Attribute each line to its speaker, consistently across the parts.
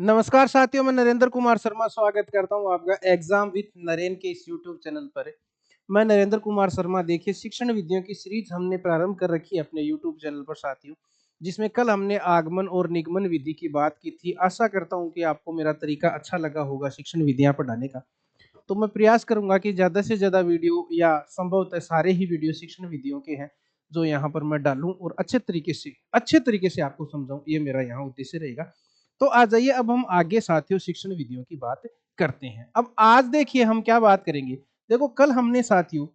Speaker 1: नमस्कार साथियों, मैं नरेंद्र कुमार शर्मा स्वागत करता हूं आपका एग्जाम विद नरेन के इस यूट्यूब चैनल पर। मैं नरेंद्र कुमार शर्मा। देखिए, शिक्षण विधियों की सीरीज हमने प्रारंभ कर रखी है अपने यूट्यूब चैनल पर साथियों, जिसमें कल हमने आगमन और निगमन विधि की बात की थी। आशा करता हूं कि आपको मेरा तरीका अच्छा लगा होगा शिक्षण विधियां पढ़ाने का। तो मैं प्रयास करूंगा कि ज्यादा से ज्यादा वीडियो या संभवतः सारे ही वीडियो शिक्षण विधियों के हैं जो यहाँ पर मैं डालूं और अच्छे तरीके से आपको समझाऊं। ये मेरा यहाँ उद्देश्य रहेगा। तो आ जाइए, अब हम आगे साथियों शिक्षण विधियों की बात करते हैं। अब आज देखिए हम क्या बात करेंगे। देखो, कल हमने साथियों,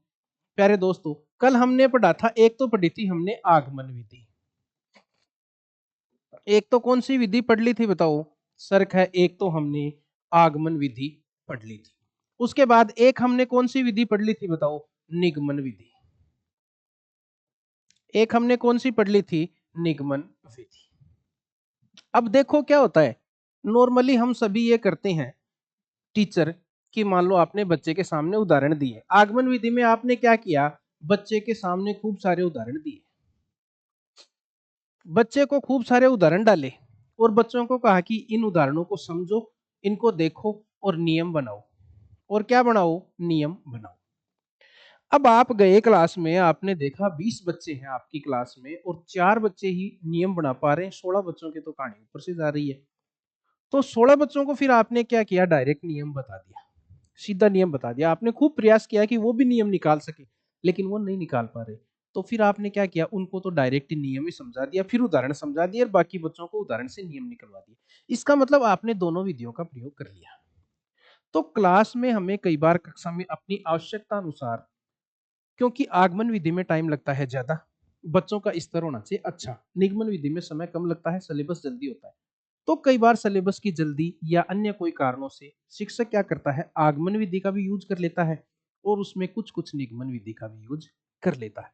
Speaker 1: प्यारे दोस्तों, कल हमने पढ़ा था, एक तो पढ़ी थी हमने आगमन विधि। एक तो कौन सी विधि पढ़ ली थी बताओ? सर्क है। एक तो हमने आगमन विधि पढ़ ली थी। उसके बाद एक हमने कौन सी विधि पढ़ ली थी बताओ? निगमन विधि। एक हमने कौन सी पढ़ ली थी? निगमन विधि। अब देखो क्या होता है, नॉर्मली हम सभी ये करते हैं टीचर, कि मान लो आपने बच्चे के सामने उदाहरण दिए। आगमन विधि में आपने क्या किया? बच्चे के सामने खूब सारे उदाहरण दिए, बच्चे को खूब सारे उदाहरण डाले और बच्चों को कहा कि इन उदाहरणों को समझो, इनको देखो और नियम बनाओ। और क्या बनाओ? नियम बनाओ। अब आप गए क्लास में, आपने देखा 20 बच्चे हैं आपकी क्लास में और 4 बच्चे ही नियम बना पा रहे हैं। 16 बच्चों की तो कहानी ऊपर से जा रही है। तो 16 बच्चों को फिर आपने क्या किया? डायरेक्ट नियम बता दिया, सीधा नियम बता दिया। आपने खूब प्रयास किया कि वो भी नियम निकाल सके, लेकिन वो नहीं निकाल पा रहे। तो फिर आपने क्या किया? उनको तो डायरेक्ट नियम ही समझा दिया, फिर उदाहरण समझा दिया और बाकी बच्चों को उदाहरण से नियम निकलवा दिए। इसका मतलब आपने दोनों विधियों का प्रयोग कर लिया। तो क्लास में हमें कई बार कक्षा में अपनी आवश्यकता अनुसार, क्योंकि आगमन विधि में टाइम लगता है ज्यादा, बच्चों का स्तर होना चाहिए अच्छा, निगमन विधि में समय कम लगता है, सिलेबस जल्दी होता है। तो कई बार सिलेबस की जल्दी या अन्य कोई कारणों से शिक्षक क्या करता है? आगमन विधि का भी यूज कर लेता है और उसमें कुछ कुछ निगमन विधि का भी यूज कर लेता है।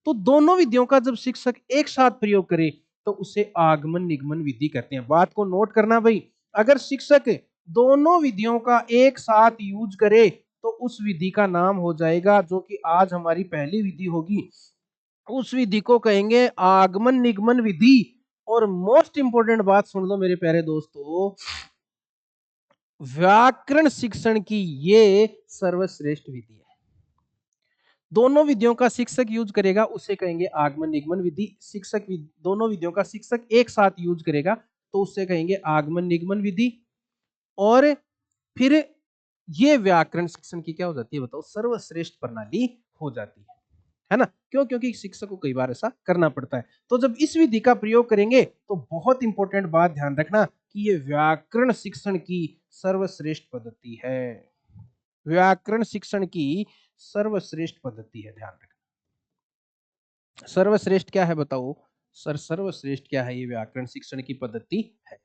Speaker 1: तो दोनों विधियों का जब शिक्षक एक साथ प्रयोग करे तो उसे आगमन निगमन विधि कहते हैं। बात को नोट करना भाई, अगर शिक्षक दोनों विधियों का एक साथ यूज करे तो उस विधि का नाम हो जाएगा, जो कि आज हमारी पहली विधि होगी, उस विधि को कहेंगे आगमन निगमन विधि। और मोस्ट इंपोर्टेंट बात सुन लो मेरे प्यारे दोस्तों, व्याकरण शिक्षण की ये सर्वश्रेष्ठ विधि है। दोनों विधियों का शिक्षक यूज करेगा उसे कहेंगे आगमन निगमन विधि। दोनों विधियों का शिक्षक एक साथ यूज करेगा तो उससे कहेंगे आगमन निगमन विधि। और फिर ये व्याकरण शिक्षण की क्या हो जाती है बताओ? सर्वश्रेष्ठ प्रणाली हो जाती है ना? क्यों? क्योंकि शिक्षक को कई बार ऐसा करना पड़ता है। तो जब इस विधि का प्रयोग करेंगे तो बहुत इंपॉर्टेंट बात ध्यान रखना कि ये व्याकरण शिक्षण की सर्वश्रेष्ठ पद्धति है। व्याकरण शिक्षण की सर्वश्रेष्ठ पद्धति है, ध्यान रखना। सर्वश्रेष्ठ क्या है बताओ? सर्वश्रेष्ठ क्या है? ये व्याकरण शिक्षण की पद्धति है।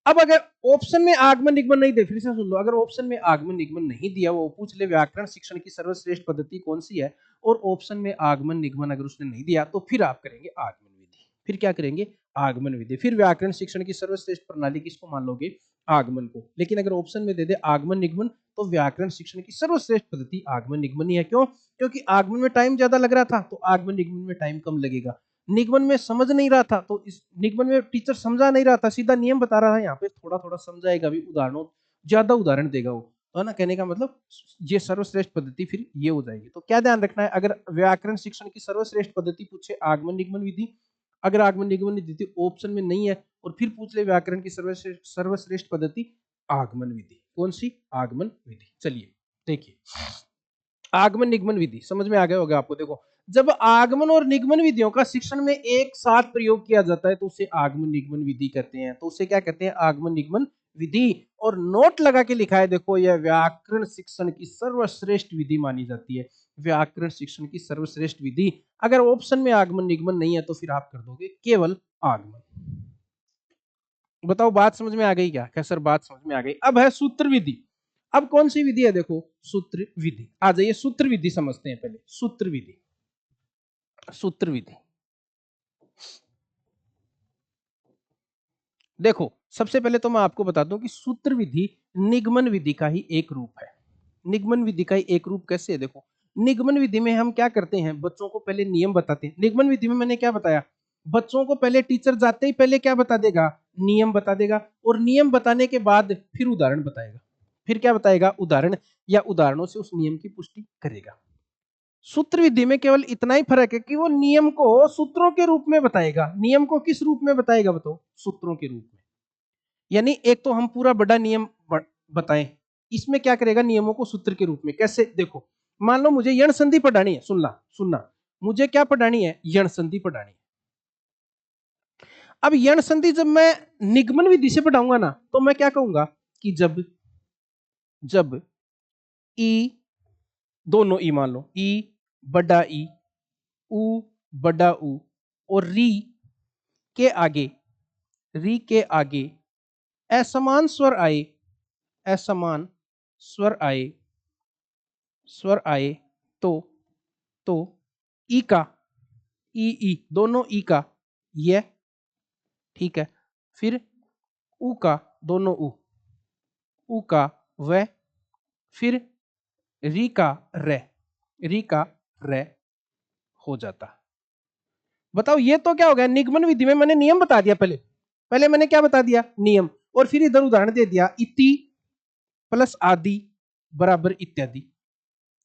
Speaker 1: अब अगर ऑप्शन में आगमन निगमन नहीं दे, फिर से सुन लो, अगर ऑप्शन में आगमन निगमन नहीं दिया, वो पूछ ले व्याकरण शिक्षण की सर्वश्रेष्ठ पद्धति कौन सी है, और ऑप्शन में आगमन निगमन अगर उसने नहीं दिया, तो फिर आप करेंगे आगमन विधि। फिर क्या करेंगे? आगमन विधि। फिर व्याकरण शिक्षण की सर्वश्रेष्ठ प्रणाली किसको मान लोगे? आगमन को। लेकिन अगर ऑप्शन में दे दे आगमन निगमन, तो व्याकरण शिक्षण की सर्वश्रेष्ठ पद्धति आगमन निगमन ही है। क्यों? क्योंकि आगमन में टाइम ज्यादा लग रहा था तो आगमन निगमन में टाइम कम लगेगा। निगमन में समझ नहीं रहा था तो इस निगमन में टीचर समझा नहीं रहा था, सीधा नियम बता रहा है, यहाँ पे थोड़ा थोड़ा समझाएगा भी, उदाहरणों ज्यादा उदाहरण देगा वो, है ना? कहने का मतलब ये सर्वश्रेष्ठ पद्धति फिर ये हो जाएगी। तो क्या ध्यान रखना है, अगर व्याकरण शिक्षण की सर्वश्रेष्ठ पद्धति पूछे आगमन निगमन विधि, अगर आगमन निगमन विधि ऑप्शन में नहीं है और फिर पूछ ले व्याकरण की सर्वश्रेष्ठ पद्धति, आगमन विधि। कौन सी? आगमन विधि। चलिए देखिए, आगमन निगमन विधि समझ में आ गया होगा आपको। देखो, जब आगमन और निगमन विधियों का शिक्षण में एक साथ प्रयोग किया जाता है तो उसे आगमन निगमन विधि कहते हैं। तो उसे क्या कहते हैं? आगमन निगमन विधि। और नोट लगा के लिखा है, देखो, यह व्याकरण शिक्षण की सर्वश्रेष्ठ विधि मानी जाती है। व्याकरण शिक्षण की सर्वश्रेष्ठ विधि। अगर ऑप्शन में आगमन निगमन नहीं है तो फिर आप कर दोगे केवल आगमन। बताओ, बात समझ में आ गई क्या? क्या सर बात समझ में आ गई? अब है सूत्र विधि। अब कौन सी विधि है? देखो, सूत्र विधि। आ जाइए सूत्र विधि समझते हैं पहले। सूत्र विधि, सूत्र विधि। देखो, सबसे पहले तो मैं आपको बता दूं कि सूत्र विधि निगमन विधि का ही एक रूप है। निगमन विधि का ही एक रूप कैसे है? देखो, निगमन विधि में हम क्या करते हैं? बच्चों को पहले नियम बताते हैं। निगमन विधि में मैंने क्या बताया? बच्चों को पहले टीचर जाते ही पहले क्या बता देगा? नियम बता देगा, और नियम बताने के बाद फिर उदाहरण बताएगा। फिर क्या बताएगा? उदाहरण, या उदाहरणों से उस नियम की पुष्टि करेगा। सूत्र विधि में केवल इतना ही फर्क है कि वो नियम को सूत्रों के रूप में बताएगा। नियम को किस रूप में बताएगा बताओ? सूत्रों के रूप में। यानी एक तो हम पूरा बड़ा नियम बताएं, इसमें क्या करेगा? नियमों को सूत्र के रूप में। कैसे? देखो, मान लो मुझे यण संधि पढ़ानी है, सुनना, मुझे क्या पढ़ानी है? यण संधि पढ़ानी है। अब यण संधि जब मैं निगमन विधि से पढ़ाऊंगा ना, तो मैं क्या कहूंगा कि जब ई, दोनों ई मान लो, ई बड़ा ई, उ बड़ा उ, और के आगे री के आगे असमान स्वर आए, असमान स्वर आए तो ई का, ई दोनों ई का ये, ठीक है। फिर उ का, दोनों उ का वह, फिर री का रे हो जाता। बताओ ये तो क्या हो गया? निगमन विधि में मैंने नियम बता दिया। पहले मैंने क्या बता दिया? नियम। और फिर इधर उदाहरण दे दिया, इति प्लस आदि बराबर इत्यादि,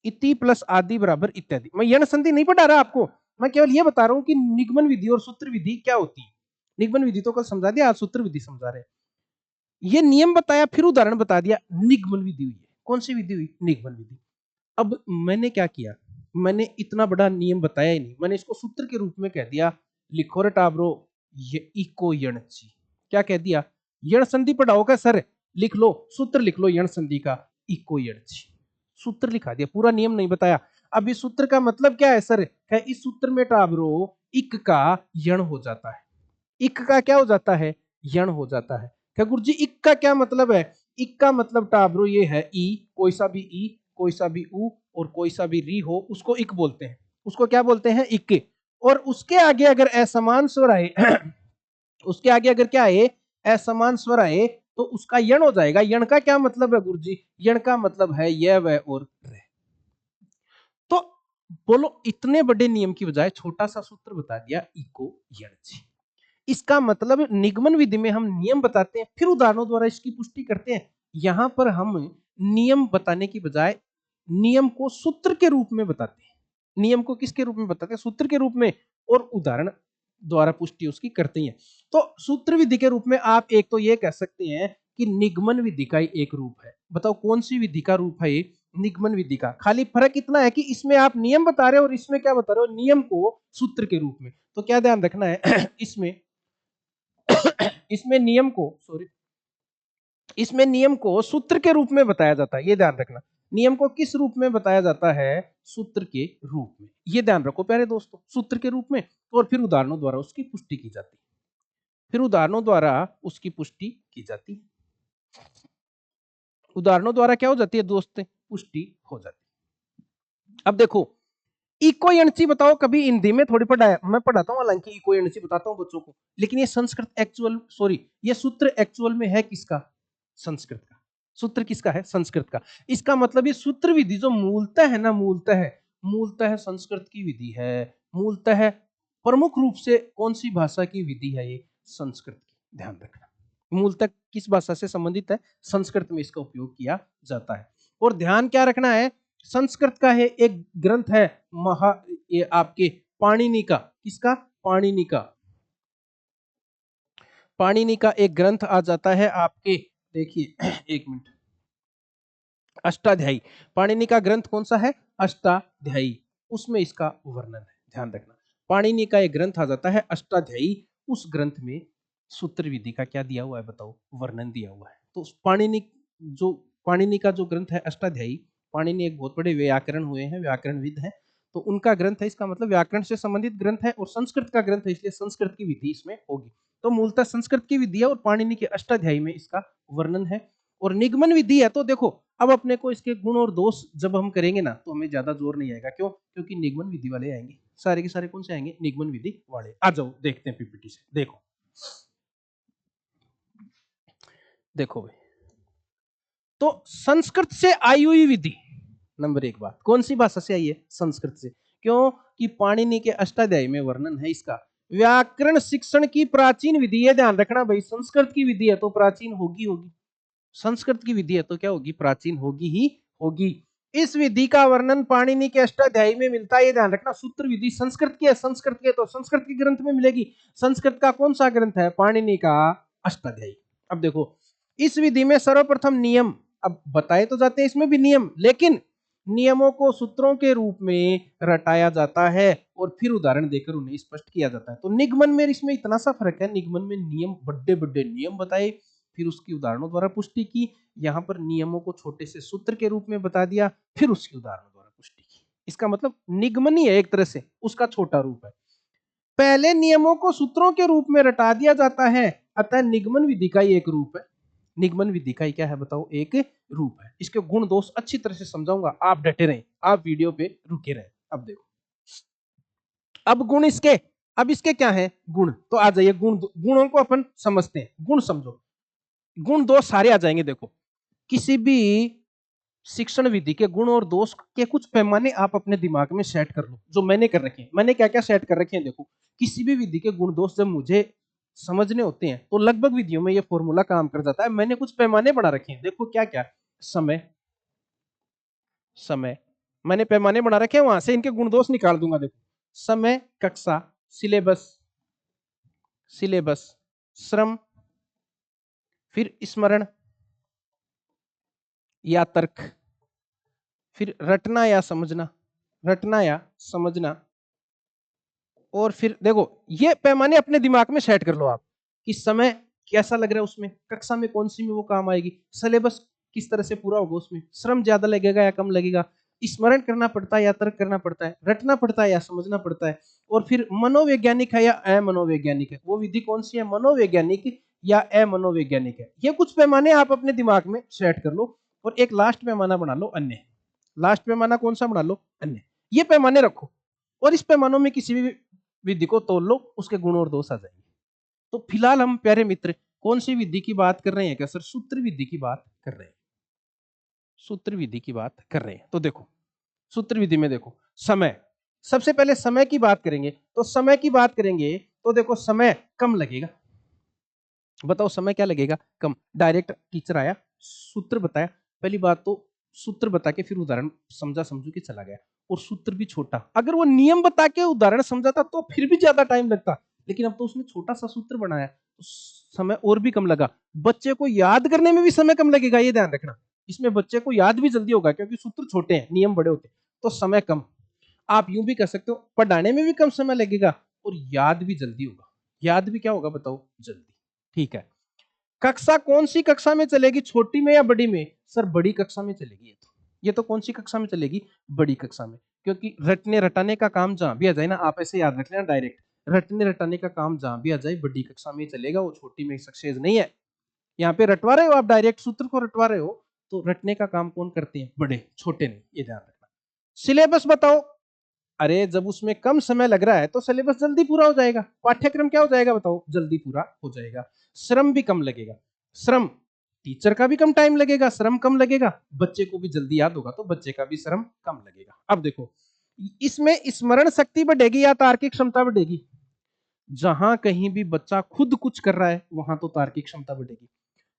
Speaker 1: इति प्लस आदि बराबर इत्यादि। मैं यण संधि नहीं पढ़ा रहा आपको, मैं केवल ये बता रहा हूं कि निगमन विधि और सूत्र विधि क्या होती है। निगमन विधि तो कल समझा दिया, आज सूत्र विधि समझा रहे हैं। ये नियम बताया, फिर उदाहरण बता दिया, निगमन विधि हुई है। कौन सी विधि हुई? निगमन विधि। अब मैंने क्या किया? मैंने इतना बड़ा नियम बताया ही नहीं, मैंने इसको सूत्र के रूप में कह दिया, लिखो रे टाबरो ये इको यणची। क्या कह दिया? यण संधि पढ़ाओगे सर, लिख लो सूत्र, लिख लो यण संधि का, इको यणची। सूत्र लिखा दिया, पूरा नियम नहीं बताया। अब इस सूत्र का मतलब क्या है सर? है इस सूत्र में टाबरो इक का यण हो जाता है। इक का क्या हो जाता है? यण हो जाता है। क्या गुरुजी इक का क्या मतलब है? इक का मतलब टाबरो ये है ई, कोई सा भी ई, कोई सा भी उ, और कोई सा भी री हो, उसको इक बोलते हैं। उसको क्या बोलते हैं? इक। और उसके आगे अगर असमान स्वर आए उसके आगे अगर क्या आए? असमान स्वर आए, तो उसका यण हो जाएगा। यण का क्या मतलब है गुरुजी? यण का मतलब है यह वह और रे। तो बोलो, इतने बड़े नियम की बजाय छोटा सा सूत्र बता दिया, इको यण। इसका मतलब निगमन विधि में हम नियम बताते हैं, फिर उदाहरणों द्वारा इसकी पुष्टि करते हैं। यहां पर हम नियम बताने की बजाय नियम को सूत्र के रूप में बताते हैं। नियम को किसके रूप में बताते हैं? सूत्र के रूप में, और उदाहरण द्वारा पुष्टि उसकी करते हैं। तो सूत्र विधि के रूप में आप एक तो ये कह सकते हैं कि निगमन विधि का ही एक रूप है। बताओ कौन सी विधि का रूप है ये? निगमन विधि का। खाली फर्क इतना है कि इसमें आप नियम बता रहे हो और इसमें क्या बता रहे हो? नियम को सूत्र के रूप में। तो क्या ध्यान रखना है इसमें नियम को, सॉरी, इसमें नियम को सूत्र के रूप में बताया जाता है। ये ध्यान रखना, नियम को किस रूप में बताया जाता है? सूत्र के रूप में। ये ध्यान रखो प्यारे दोस्तों, सूत्र के रूप में, और फिर उदाहरणों द्वारा उसकी पुष्टि की जाती है। फिर उदाहरणों द्वारा उसकी पुष्टि की जाती है। उदाहरणों द्वारा क्या हो जाती है दोस्त? पुष्टि हो जाती है। अब देखो, इको एनसी बताओ, कभी हिंदी में थोड़ी पढ़ाया, मैं पढ़ाता हूँ हालांकि इको एनसी बताता हूँ बच्चों को, लेकिन ये संस्कृत एक्चुअल, सॉरी, ये सूत्र एक्चुअल में है किसका? संस्कृत का। सूत्र किसका है? संस्कृत का। इसका मतलब ये सूत्र विधि जो मूलतः है ना, मूलतः संस्कृत की विधि है। मूलतः प्रमुख रूप से कौन सी भाषा की विधि है? ये संस्कृत की। ध्यान रखना, मूलतः किस भाषा से संबंधित है? संस्कृत में इसका उपयोग किया जाता है। और ध्यान क्या रखना है? संस्कृत का है एक ग्रंथ है ये आपके पाणिनि का। किसका? पाणिनि का। पाणिनि का एक ग्रंथ आ जाता है आपके, देखिए एक मिनट, अष्टाध्यायी। पाणिनि का ग्रंथ कौन सा है? अष्टाध्यायी। उसमें इसका वर्णन है, ध्यान रखना। पाणिनि का एक ग्रंथ आ जाता है अष्टाध्यायी, उस ग्रंथ में सूत्र विधि का क्या दिया हुआ है बताओ? वर्णन दिया हुआ है। तो पाणिनि का जो ग्रंथ है अष्टाध्यायी, पाणिनि एक बहुत बड़े व्याकरण हुए हैं, व्याकरणविद हैं, तो उनका ग्रंथ है। इसका मतलब व्याकरण से संबंधित ग्रंथ है और संस्कृत का ग्रंथ है, इसलिए संस्कृत की विधि इसमें होगी। तो मूलतः संस्कृत की विधि है और पाणिनि के अष्टाध्यायी में इसका वर्णन है। और निगमन विधि है, तो देखो अब अपने को इसके गुण और दोष जब हम करेंगे ना, तो हमें ज्यादा जोर नहीं आएगा। क्यों? क्योंकि निगमन विधि वाले आएंगे, सारे के सारे कौन से आएंगे? निगमन विधि वाले। आ जाओ देखते हैं पीपीटी से। देखो देखो भाई, तो संस्कृत से आई हुई विधि, नंबर एक बात, कौन सी भाषा से आई है? संस्कृत से। क्यों? कि पाणिनि के अष्टाध्यायी में वर्णन है इसका व्याकरण शिक्षण की प्राचीन विधि है, ध्यान रखना भाई। संस्कृत की विधि है तो प्राचीन होगी। संस्कृत की विधि है तो क्या होगी, प्राचीन होगी ही होगी। इस विधि का वर्णन पाणिनि के अष्टाध्यायी में मिलता है, ये ध्यान रखना। सूत्र विधि संस्कृत की है, संस्कृत की है तो संस्कृत के ग्रंथ में मिलेगी। संस्कृत का कौन सा ग्रंथ है, पाणिनि का अष्टाध्यायी। अब देखो इस विधि में सर्वप्रथम नियम, अब बताए तो जाते हैं इसमें भी नियम, लेकिन नियमों को सूत्रों के रूप में रटाया जाता है और फिर उदाहरण देकर उन्हें स्पष्ट किया जाता है। तो निगमन में इसमें इतना सा फर्क है, निगमन में नियम, बड़े बड़े नियम बताए, फिर उसकी उदाहरणों द्वारा पुष्टि की। यहाँ पर नियमों को छोटे से सूत्र के रूप में बता दिया, फिर उसकी उदाहरणों द्वारा पुष्टि की। इसका मतलब निगमन ही है एक तरह से, उसका छोटा रूप है। पहले नियमों को सूत्रों के रूप में रटा दिया जाता है, अतः निगमन विधि का ही एक रूप है। निगमन विधि का ही क्या है बताओ, एक रूप है। इसके गुण दोष अच्छी तरह से समझाऊंगा, आप डटे रहें, आप वीडियो पे रुके रहें। अब देखो, अब गुण इसके, अब इसके क्या है गुण, तो आ जाइए गुण, गुणों को अपन समझते हैं। गुण समझो, गुण दोष सारे आ जाएंगे। देखो किसी भी शिक्षण विधि के गुण और दोष के कुछ पैमाने आप अपने दिमाग में सेट कर लो, जो मैंने कर रखे हैं। मैंने क्या क्या सेट कर रखे हैं, देखो किसी भी विधि के गुण दोष जब मुझे समझने होते हैं तो लगभग विधियों में ये फॉर्मूला काम कर जाता है। मैंने कुछ पैमाने बना रखे हैं, देखो क्या क्या, समय, समय मैंने पैमाने बना रखे हैं, वहां से इनके गुण दोष निकाल दूंगा। देखो समय, कक्षा, सिलेबस, सिलेबस, श्रम, फिर स्मरण या तर्क, फिर रटना या समझना, रटना या समझना। और फिर देखो ये पैमाने अपने दिमाग में सेट कर लो आप, कि समय कैसा लग रहा है उसमें, कक्षा में कौन सी में वो काम आएगी, सिलेबस किस तरह से पूरा होगा उसमें, श्रम ज्यादा लगेगा या कम लगेगा, स्मरण करना पड़ता है या तर्क करना पड़ता है, रटना पड़ता है या समझना पड़ता है, और फिर मनोवैज्ञानिक है या अमनोवैज्ञानिक है, वो विधि कौन सी है, मनोवैज्ञानिक या अमनोवैज्ञानिक है। ये कुछ पैमाने आप अपने दिमाग में सेट कर लो, और एक लास्ट पैमाना बना लो अन्य। लास्ट पैमाना कौन सा बना लो, अन्य। ये पैमाने रखो और इस पैमानों में किसी भी विधि को तोल लो, उसके गुण और दोष आ जाएंगे। तो फिलहाल हम प्यारे मित्र कौन सी विधि की बात कर रहे हैं, क्या सर, सूत्र विधि की बात कर रहे हैं। सूत्र विधि की बात कर रहे हैं। तो देखो सूत्र विधि में देखो समय, सबसे पहले समय की बात करेंगे। तो समय की बात करेंगे तो देखो समय कम लगेगा। बताओ समय क्या लगेगा, कम। डायरेक्ट टीचर आया, सूत्र बताया, पहली बात तो सूत्र बता के फिर उदाहरण समझा समझू के चला गया, और सूत्र भी छोटा। अगर वो नियम बता के उदाहरण समझाता तो फिर भी ज्यादा टाइम लगता, लेकिन अब तो उसने छोटा सा सूत्र बनाया तो समय और भी कम लगा। बच्चे को याद करने में भी समय कम लगेगा, ये ध्यान रखना। इसमें बच्चे को याद भी जल्दी होगा क्योंकि सूत्र छोटे हैं, नियम बड़े होते हैं, तो समय कम। आप यूं भी कर सकते हो, पढ़ाने में भी कम समय लगेगा और याद भी जल्दी होगा। याद भी क्या होगा बताओ, जल्दी। ठीक है, कक्षा कौन सी कक्षा में चलेगी, छोटी में या बड़ी में, सर बड़ी कक्षा में चलेगी। ये तो कौन सी कक्षा में चलेगी, बड़ी कक्षा में, क्योंकि रटने रटाने का काम जहां भी आ जाए ना, आप ऐसे याद रख लेना डायरेक्ट, रटने रटाने का काम जहां भी आ जाए बड़ी कक्षा में चलेगा, वो छोटी में सक्सेस नहीं है। यहाँ पे रटवा रहे हो आप, डायरेक्ट सूत्र को रटवा रहे हो, तो रटने का काम कौन करते हैं, बड़े, छोटे नहीं, ये ध्यान रखना। सिलेबस बताओ, अरे जब उसमें कम समय लग रहा है तो सिलेबस जल्दी पूरा हो जाएगा, पाठ्यक्रम क्या हो जाएगा बताओ, जल्दी पूरा हो जाएगा। श्रम भी कम लगेगा, श्रम टीचर का भी कम टाइम लगेगा, श्रम कम लगेगा, बच्चे को भी जल्दी याद होगा तो बच्चे का भी श्रम कम लगेगा। अब देखो इसमें स्मरण शक्ति बढ़ेगी या तार्किक क्षमता बढ़ेगी, जहां कहीं भी बच्चा खुद कुछ कर रहा है वहां तो तार्किक क्षमता बढ़ेगी,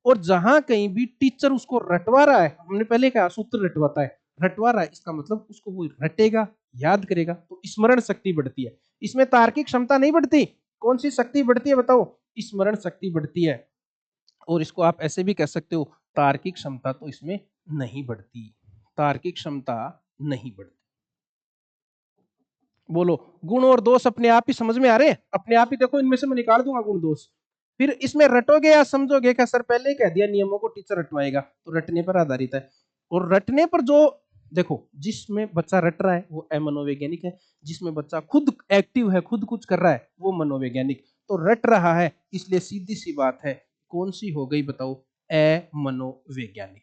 Speaker 1: और जहां कहीं भी टीचर उसको रटवा रहा है, हमने पहले कहा सूत्र रटवाता है, रटवा रहा है इसका मतलब उसको वो रटेगा, याद करेगा, तो स्मरण शक्ति बढ़ती है। इसमें तार्किक क्षमता नहीं बढ़ती। कौन सी शक्ति बढ़ती है बताओ, स्मरण शक्ति बढ़ती है। और इसको आप ऐसे भी कह सकते हो, तार्किक क्षमता तो इसमें नहीं बढ़ती, तार्किक क्षमता नहीं बढ़ती। बोलो गुण और दोष अपने आप ही समझ में आ रहे हैं, अपने आप ही देखो, इनमें से मैं निकाल दूंगा गुण दोष। फिर इसमें रटोगे या समझोगे, क्या सर पहले ही कह दिया नियमों को टीचर रटवाएगा, तो रटने पर आधारित है। और रटने पर जो देखो, जिसमें बच्चा रट रहा है वो अमनोवैज्ञानिक है, जिसमें बच्चा खुद एक्टिव है, खुद कुछ कर रहा है, वो मनोवैज्ञानिक। तो रट रहा है इसलिए सीधी सी बात है, कौन सी हो गई बताओ, अमनोवैज्ञानिक।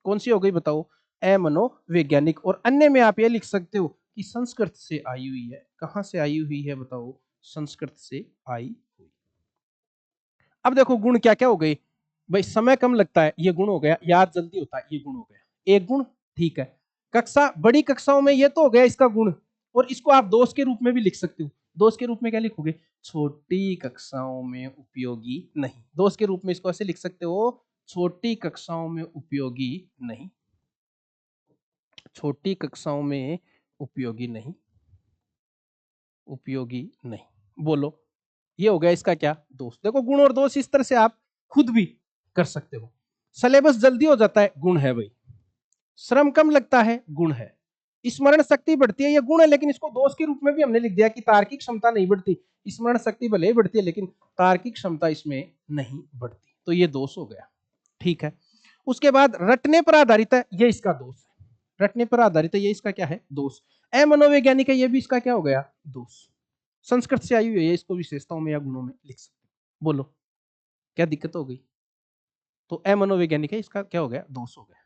Speaker 1: कौन सी हो गई बताओ, अमनोवैज्ञानिक। और अन्य में आप ये लिख सकते हो कि संस्कृत से आई हुई है। कहां से आई हुई है बताओ, संस्कृत से आई हुई। अब देखो गुण क्या क्या हो गए भाई, समय कम लगता है, ये गुण हो गया, याद जल्दी होता है, ये गुण हो गया, एक गुण। ठीक है, कक्षा, बड़ी कक्षाओं में ये तो हो गया इसका गुण, और इसको आप दोष के रूप में भी लिख सकते हो, दोष के रूप में क्या लिखोगे? छोटी कक्षाओं में उपयोगी नहीं। दोष के रूप में इसको ऐसे लिख सकते हो, छोटी कक्षाओं में उपयोगी नहीं, छोटी कक्षाओं में उपयोगी नहीं, उपयोगी नहीं। बोलो, ये हो गया इसका क्या? दोष। देखो गुण और दोष इस तरह से आप खुद भी कर सकते हो। सिलेबस जल्दी हो जाता है, गुण है भाई। श्रम कम लगता है, गुण है। स्मरण शक्ति बढ़ती है, ये गुण है, लेकिन इसको दोष के रूप में भी हमने लिख दिया कि तार्किक क्षमता नहीं बढ़ती। स्मरण शक्ति भले ही बढ़ती है लेकिन तार्किक क्षमता इसमें नहीं बढ़ती, तो ये दोष हो गया। ठीक है, उसके बाद रटने पर आधारित है, ये इसका दोष है। रटने पर आधारित है, ये इसका क्या है? दोष। अमनोवैज्ञानिक है, ये भी इसका क्या हो गया? दोष। संस्कृत से आई हुई है, इसको विशेषताओं में या गुणों में लिख सकते। बोलो क्या दिक्कत हो गई? तो अमनोवैज्ञानिक है, इसका क्या हो गया? दोष हो गया।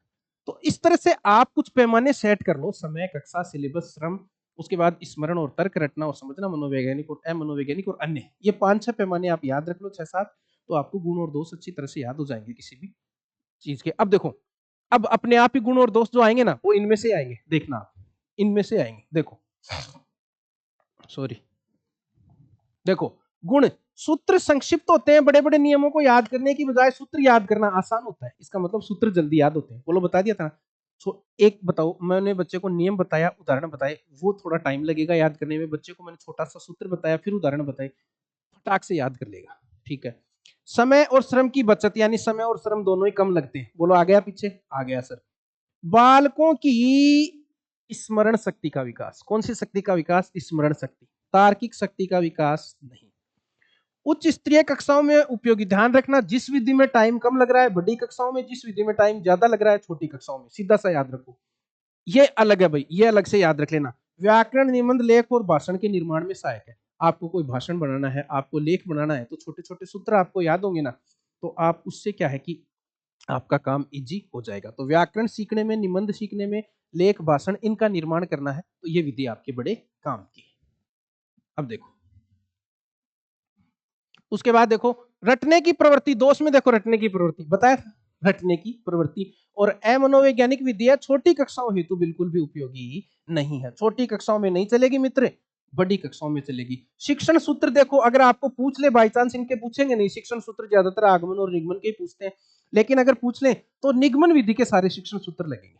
Speaker 1: तो इस तरह से आप कुछ पैमाने सेट कर लो, समय, कक्षा, सिलेबस, श्रम, उसके बाद स्मरण और तर्क, रटना और समझना, मनोवैज्ञानिक और अमनोवैज्ञानिक और अन्य। ये 5-6 पैमाने आप याद रख लो, 6-7, तो आपको गुण और दोष अच्छी तरह से याद हो जाएंगे किसी भी चीज के। अब देखो, अब अपने आप ही गुण और दोष जो आएंगे ना, वो इनमें से आएंगे, देखना आप, इनमें से आएंगे। देखो सॉरी, देखो गुण, सूत्र संक्षिप्त होते हैं, बड़े बड़े नियमों को याद करने की बजाय सूत्र याद करना आसान होता है, इसका मतलब सूत्र जल्दी याद होते हैं। बोलो, बता दिया था ना। एक बताओ, मैंने बच्चे को नियम बताया, उदाहरण बताए, वो थोड़ा टाइम लगेगा याद करने में। बच्चे को मैंने छोटा सा सूत्र बताया, फिर उदाहरण बताए, फटाक से याद कर लेगा। ठीक है। समय और श्रम की बचत, यानी समय और श्रम दोनों ही कम लगते हैं। बोलो आ गया पीछे? आ गया सर। बालकों की स्मरण शक्ति का विकास, कौन सी शक्ति का विकास? स्मरण शक्ति। तार्किक शक्ति का विकास नहीं। उच्च स्तरीय कक्षाओं में उपयोगी, ध्यान रखना जिस विधि में टाइम कम लग रहा है बड़ी कक्षाओं में, जिस विधि में टाइम ज्यादा लग रहा है छोटी कक्षाओं में, सीधा सा याद रखो। ये अलग है भाई, ये अलग से याद रख लेना। व्याकरण, निबंध, लेख और भाषण के निर्माण में सहायक है। आपको कोई भाषण बनाना है, आपको लेख बनाना है, तो छोटे छोटे सूत्र आपको याद होंगे ना, तो आप उससे क्या है कि आपका काम इजी हो जाएगा। तो व्याकरण सीखने में, निबंध सीखने में, लेख, भाषण, इनका निर्माण करना है, तो ये विधि आपके बड़े काम की है। अब देखो, उसके बाद देखो रटने की प्रवृत्ति, दोष में देखो रटने की प्रवृत्ति बताया था, रटने की प्रवृत्ति। और अमनोवैज्ञानिक विधियां छोटी कक्षाओं हेतु बिल्कुल भी उपयोगी नहीं है, छोटी कक्षाओं में नहीं चलेगी मित्र, बड़ी कक्षाओं में चलेगी। शिक्षण सूत्र देखो, अगर आपको पूछ ले बाई चांस, इनके पूछेंगे नहीं, शिक्षण सूत्र ज्यादातर आगमन और निगमन के ही पूछते हैं, लेकिन अगर पूछ ले तो निगमन विधि के सारे शिक्षण सूत्र लगेंगे,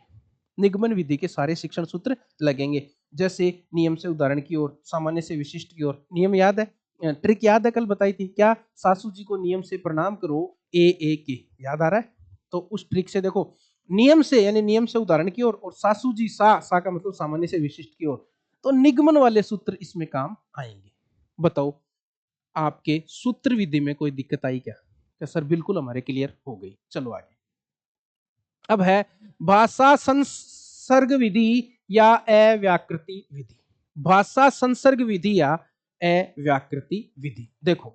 Speaker 1: निगमन विधि के सारे शिक्षण सूत्र लगेंगे। जैसे नियम से उदाहरण की ओर, सामान्य से विशिष्ट की ओर। नियम याद है? ट्रिक याद है? कल बताई थी क्या? सासू जी को नियम से प्रणाम करो, ए के, याद आ रहा है? तो उस ट्रिक से देखो, नियम से यानी नियम से उदाहरण की ओर, और सासू जी, सा का मतलब सामान्य से विशिष्ट की ओर, तो निगमन वाले सूत्र इसमें काम आएंगे। बताओ आपके सूत्र विधि में कोई दिक्कत आई क्या? सर बिल्कुल हमारे क्लियर हो गई। चलो आगे। अब है भाषा संसर्ग विधि या अव्याकृति विधि। भाषा संसर्ग विधि या अव्याकृति विधि। देखो,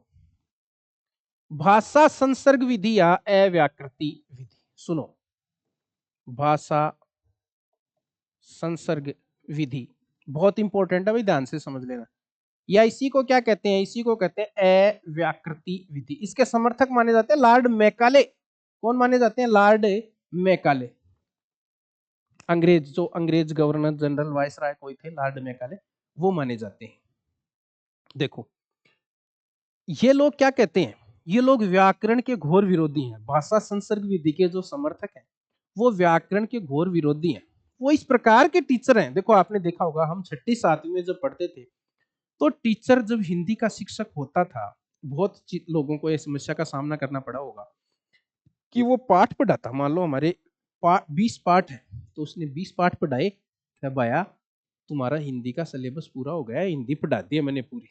Speaker 1: भाषा संसर्ग विधि या अव्याकृति विधि, सुनो, भाषा संसर्ग विधि बहुत इंपॉर्टेंट है भाई, ध्यान से समझ लेना। या इसी को क्या कहते हैं? इसी को कहते हैं अव्याकृति विधि। इसके समर्थक माने जाते हैं लॉर्ड मैकाले। कौन माने जाते हैं? Lord Macaulay. अंग्रेज, जो अंग्रेज गवर्नर जनरल वायसराय कोई थे, लॉर्ड मैकाले, वो माने जाते हैं। देखो ये लोग क्या कहते हैं? ये लोग व्याकरण के घोर विरोधी हैं। भाषा संसर्ग विधि के जो समर्थक हैं वो व्याकरण के घोर विरोधी हैं। वो इस प्रकार के टीचर हैं, देखो आपने देखा होगा, हम 6ठी 7वीं में जब पढ़ते थे तो टीचर जब हिंदी का शिक्षक होता था, बहुत लोगों को यह समस्या का सामना करना पड़ा होगा कि वो पाठ पढ़ाता, मान लो हमारे 20 पाठ है, तो उसने 20 पाठ पढ़ाए, तब आया तुम्हारा हिंदी का सिलेबस पूरा हो गया, हिंदी पढ़ा दी है मैंने पूरी।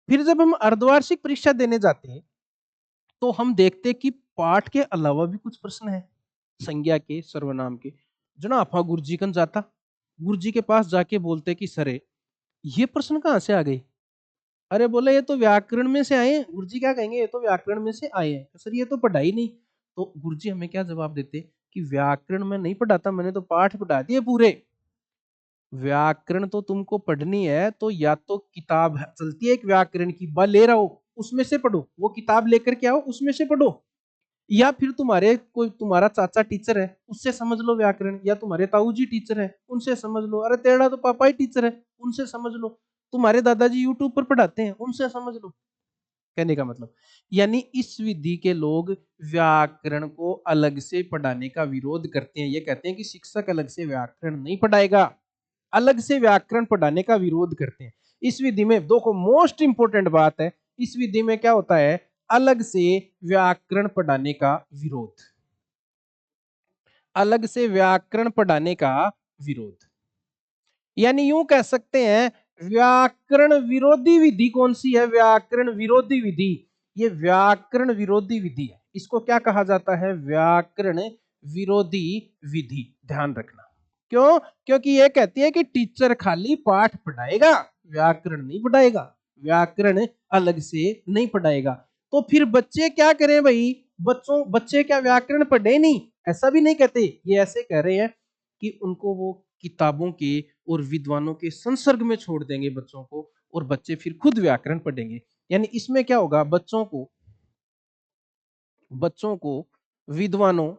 Speaker 1: फिर जब हम अर्धवार्षिक परीक्षा देने जाते हैं तो हम देखते कि पाठ के अलावा भी कुछ प्रश्न है, संज्ञा के, सर्वनाम के। जना आपा गुरुजी कन जाता, गुरुजी के पास जाके बोलते कि सर ये प्रश्न कहाँ से आ गए? अरे बोले ये तो व्याकरण में से आए हैं। गुरुजी क्या कहेंगे? ये तो व्याकरण में से आए हैं। सर ये तो पढ़ाई नहीं। तो गुरुजी हमें क्या जवाब देते कि व्याकरण में नहीं पढ़ाता, मैंने तो पाठ पढ़ा दिए पूरे। व्याकरण तो तुमको पढ़नी है तो या तो किताब चलती है एक व्याकरण की, बा ले रहा हो उसमें से पढ़ो, वो किताब लेकर के आओ उसमें से पढ़ो, या फिर तुम्हारे कोई तुम्हारा चाचा टीचर है उससे समझ लो व्याकरण, या तुम्हारे ताऊ जी टीचर है उनसे समझ लो, अरे तेरा तो पापा ही टीचर है उनसे समझ लो। तुम्हारे दादाजी यूट्यूब पर पढ़ाते हैं, उनसे समझ लो। कहने का मतलब यानी इस विधि के लोग व्याकरण को अलग से पढ़ाने का विरोध करते हैं। ये कहते हैं कि शिक्षक अलग से व्याकरण नहीं पढ़ाएगा, अलग से व्याकरण पढ़ाने का विरोध करते हैं। इस विधि में देखो मोस्ट इंपोर्टेंट बात है, इस विधि में क्या होता है, अलग से व्याकरण पढ़ाने का विरोध, अलग से व्याकरण पढ़ाने का विरोध। यानी यूं कह सकते हैं व्याकरण विरोधी विधि कौन सी है, व्याकरण विरोधी विधि, ये व्याकरण विरोधी विधि है। इसको क्या कहा जाता है, व्याकरण विरोधी विधि। ध्यान रखना, क्यों, क्योंकि ये कहती है कि टीचर खाली पाठ पढ़ाएगा, व्याकरण नहीं पढ़ाएगा, व्याकरण अलग से नहीं पढ़ाएगा। तो फिर बच्चे क्या करें भाई, बच्चे क्या व्याकरण पढ़े नहीं, ऐसा भी नहीं कहते। ये ऐसे कह रहे हैं कि उनको वो किताबों के और विद्वानों के संसर्ग में छोड़ देंगे बच्चों को, और बच्चे फिर खुद व्याकरण पढ़ेंगे। यानी इसमें क्या होगा, बच्चों को विद्वानों,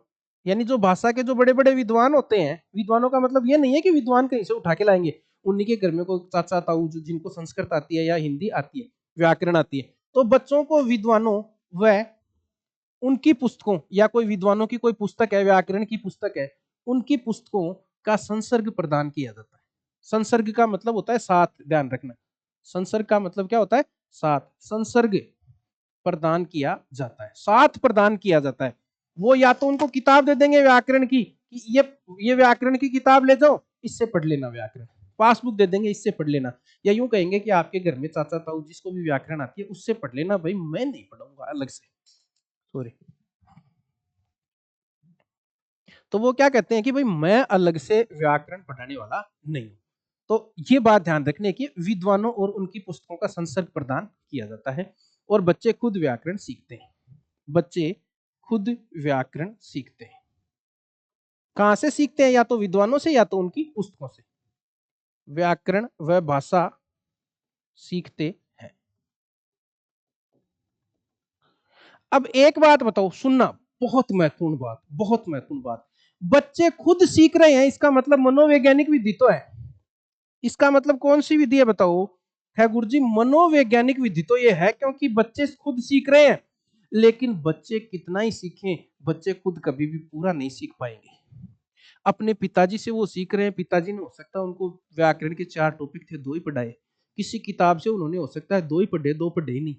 Speaker 1: यानी जो भाषा के जो बड़े बड़े विद्वान होते हैं, विद्वानों का मतलब ये नहीं है कि विद्वान कहीं से उठा के लाएंगे, उन्हीं के घर में कोई चाचा ताऊ जिनको संस्कृत आती है या हिंदी आती है, व्याकरण आती है, तो बच्चों को विद्वानों व उनकी पुस्तकों, या कोई विद्वानों की कोई पुस्तक है, व्याकरण की पुस्तक है, उनकी पुस्तकों का संसर्ग प्रदान किया जाता है। संसर्ग का मतलब होता है साथ, ध्यान रखना, संसर्ग का मतलब क्या होता है, साथ, संसर्ग प्रदान किया जाता है, साथ प्रदान किया जाता है। वो या तो उनको किताब दे देंगे व्याकरण की, कि ये व्याकरण की किताब ले जाओ, इससे पढ़ लेना व्याकरण, पासबुक दे देंगे, इससे पढ़ लेना, या यूं कहेंगे कि आपके घर में चाचा ताऊ जिसको भी व्याकरण आती है उससे पढ़ लेना, भाई मैं नहीं पढ़ूंगा अलग से, सॉरी। तो वो क्या कहते हैं कि भाई मैं अलग से व्याकरण पढ़ाने वाला नहीं हूं। तो ये बात ध्यान रखने की, विद्वानों और उनकी पुस्तकों का संसर्ग प्रदान किया जाता है और बच्चे खुद व्याकरण सीखते हैं, बच्चे खुद व्याकरण सीखते हैं। कहां से सीखते हैं, या तो विद्वानों से या तो उनकी पुस्तकों से, व्याकरण व भाषा सीखते हैं। अब एक बात बताओ, सुनना, बहुत महत्वपूर्ण बात, बहुत महत्वपूर्ण बात, बच्चे खुद सीख रहे हैं, इसका मतलब मनोवैज्ञानिक विधि तो है। इसका मतलब कौन सी विधि है बताओ, है गुरुजी मनोवैज्ञानिक विधि तो ये है, क्योंकि बच्चे खुद सीख रहे हैं। लेकिन बच्चे कितना ही सीखें, बच्चे खुद कभी भी पूरा नहीं सीख पाएंगे। अपने पिताजी से वो सीख रहे हैं, पिताजी ने हो सकता है उनको व्याकरण के 4 टॉपिक थे, 2 ही पढ़ाए, किसी किताब से उन्होंने हो सकता है 2 ही पढ़े, 2 पढ़े ही नहीं।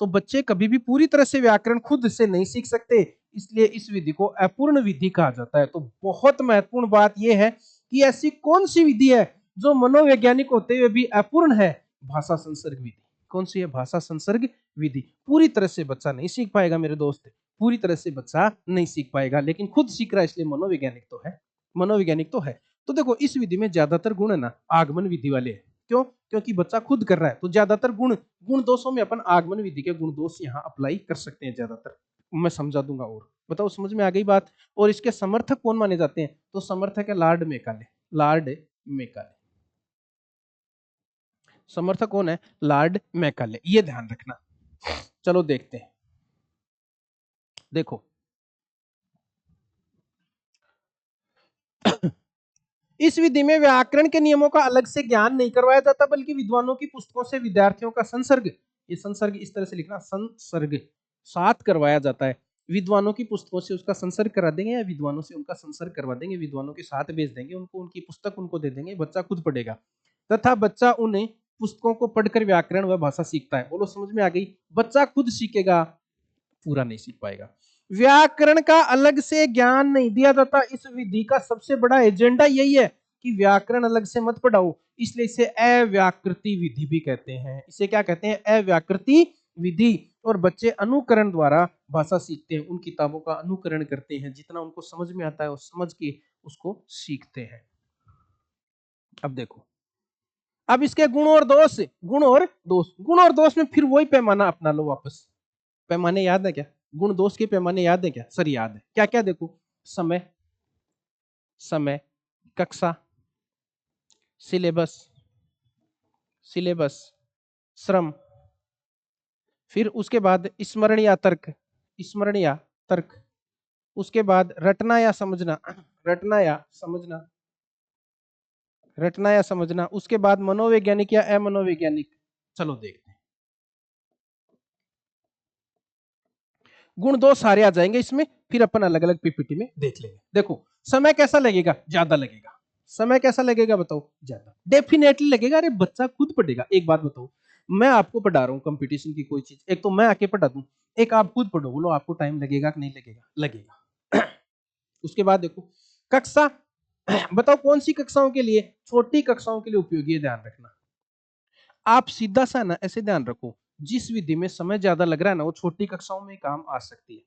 Speaker 1: तो बच्चे कभी भी पूरी तरह से व्याकरण खुद से नहीं सीख सकते, इसलिए इस विधि को अपूर्ण विधि कहा जाता है। तो बहुत महत्वपूर्ण बात यह है कि ऐसी कौन सी विधि है जो मनोवैज्ञानिक होते हुए भी अपूर्ण है, भाषा संसर्ग विधि। कौन सी है, भाषा संसर्ग विधि। पूरी तरह से बच्चा नहीं सीख पाएगा मेरे दोस्त, पूरी तरह से बच्चा नहीं सीख पाएगा, लेकिन खुद सीख रहा है, इसलिए मनोवैज्ञानिक तो है, मनोवैज्ञानिक तो है। तो देखो इस विधि में ज्यादातर गुण है ना आगमन विधि वाले हैं। क्यों, क्योंकि बच्चा खुद कर रहा है, तो ज्यादातर गुण दोषों में अपन आगमन विधि के गुण दोष यहाँ अप्लाई कर सकते हैं ज्यादातर। मैं समझा दूंगा, और बताओ समझ में आ गई बात। और इसके समर्थक कौन माने जाते हैं, तो समर्थक है लॉर्ड मैकाले, लॉर्ड मैकाले, समर्थक कौन है, लॉर्ड मैकाले, ये ध्यान रखना। चलो देखते हैं, देखो इस विधि में व्याकरण के नियमों का अलग से ज्ञान नहीं करवाया जाता, बल्कि विद्वानों की पुस्तकों से विद्यार्थियों का संसर्ग, ये संसर्ग इस तरह से लिखना, संसर्ग साथ करवाया जाता है। विद्वानों की पुस्तकों से उसका संसर्ग करा देंगे, या विद्वानों से उनका संसर्ग करवा देंगे, विद्वानों के साथ भेज देंगे उनको, उनकी पुस्तक उनको दे देंगे, बच्चा खुद पढ़ेगा, तथा बच्चा उन्हें पुस्तकों को पढ़कर व्याकरण व भाषा सीखता है। बोलो समझ में आ गई, बच्चा खुद सीखेगा, पूरा नहीं सीख पाएगा। व्याकरण का अलग से ज्ञान नहीं दिया जाता, इस विधि का सबसे बड़ा एजेंडा यही है कि व्याकरण अलग से मत पढ़ाओ, इसलिए इसे अव्याकृति विधि भी कहते हैं। इसे क्या कहते हैं, अव्याकृति विधि। और बच्चे अनुकरण द्वारा भाषा सीखते हैं, उन किताबों का अनुकरण करते हैं, जितना उनको समझ में आता है और समझ के उसको सीखते हैं। अब देखो, अब इसके गुण और दोष, गुण और दोष, गुण और दोष में फिर वही पैमाना अपना लो वापस। पैमाने याद है क्या, गुण दोष के पैमाने याद है क्या, सर याद है, क्या क्या देखो, समय, समय, कक्षा, सिलेबस, सिलेबस, श्रम, फिर उसके बाद स्मरण या तर्क, स्मरण या तर्क, उसके बाद रटना या समझना, रटना या समझना, रटना या समझना। उसके बाद मनोवैज्ञानिक या अमनोवैज्ञानिक, चलो देखते हैं। गुण दो सारे आ जाएंगे इसमें, फिर अपन अलग अलग पीपीटी में देख लेंगे। देखो समय कैसा लगेगा, ज्यादा लगेगा। समय कैसा लगेगा बताओ, ज्यादा डेफिनेटली लगेगा। अरे बच्चा खुद पढ़ेगा। एक बात बताओ, मैं आपको पढ़ा रहा हूँ कंपटीशन की कोई चीज, एक तो मैं आके पढ़ा दूं, एक आप खुद पढ़ो, बोलो आपको टाइम लगेगा कि नहीं लगेगा? लगेगा। उसके बाद देखो कक्षा, बताओ कौन सी कक्षाओं के लिए? छोटी कक्षाओं के लिए उपयोगी है, ध्यान रखना। आप सीधा सा ना ऐसे ध्यान रखो, जिस विधि में समय ज्यादा लग रहा है ना, वो छोटी कक्षाओं में काम आ सकती है।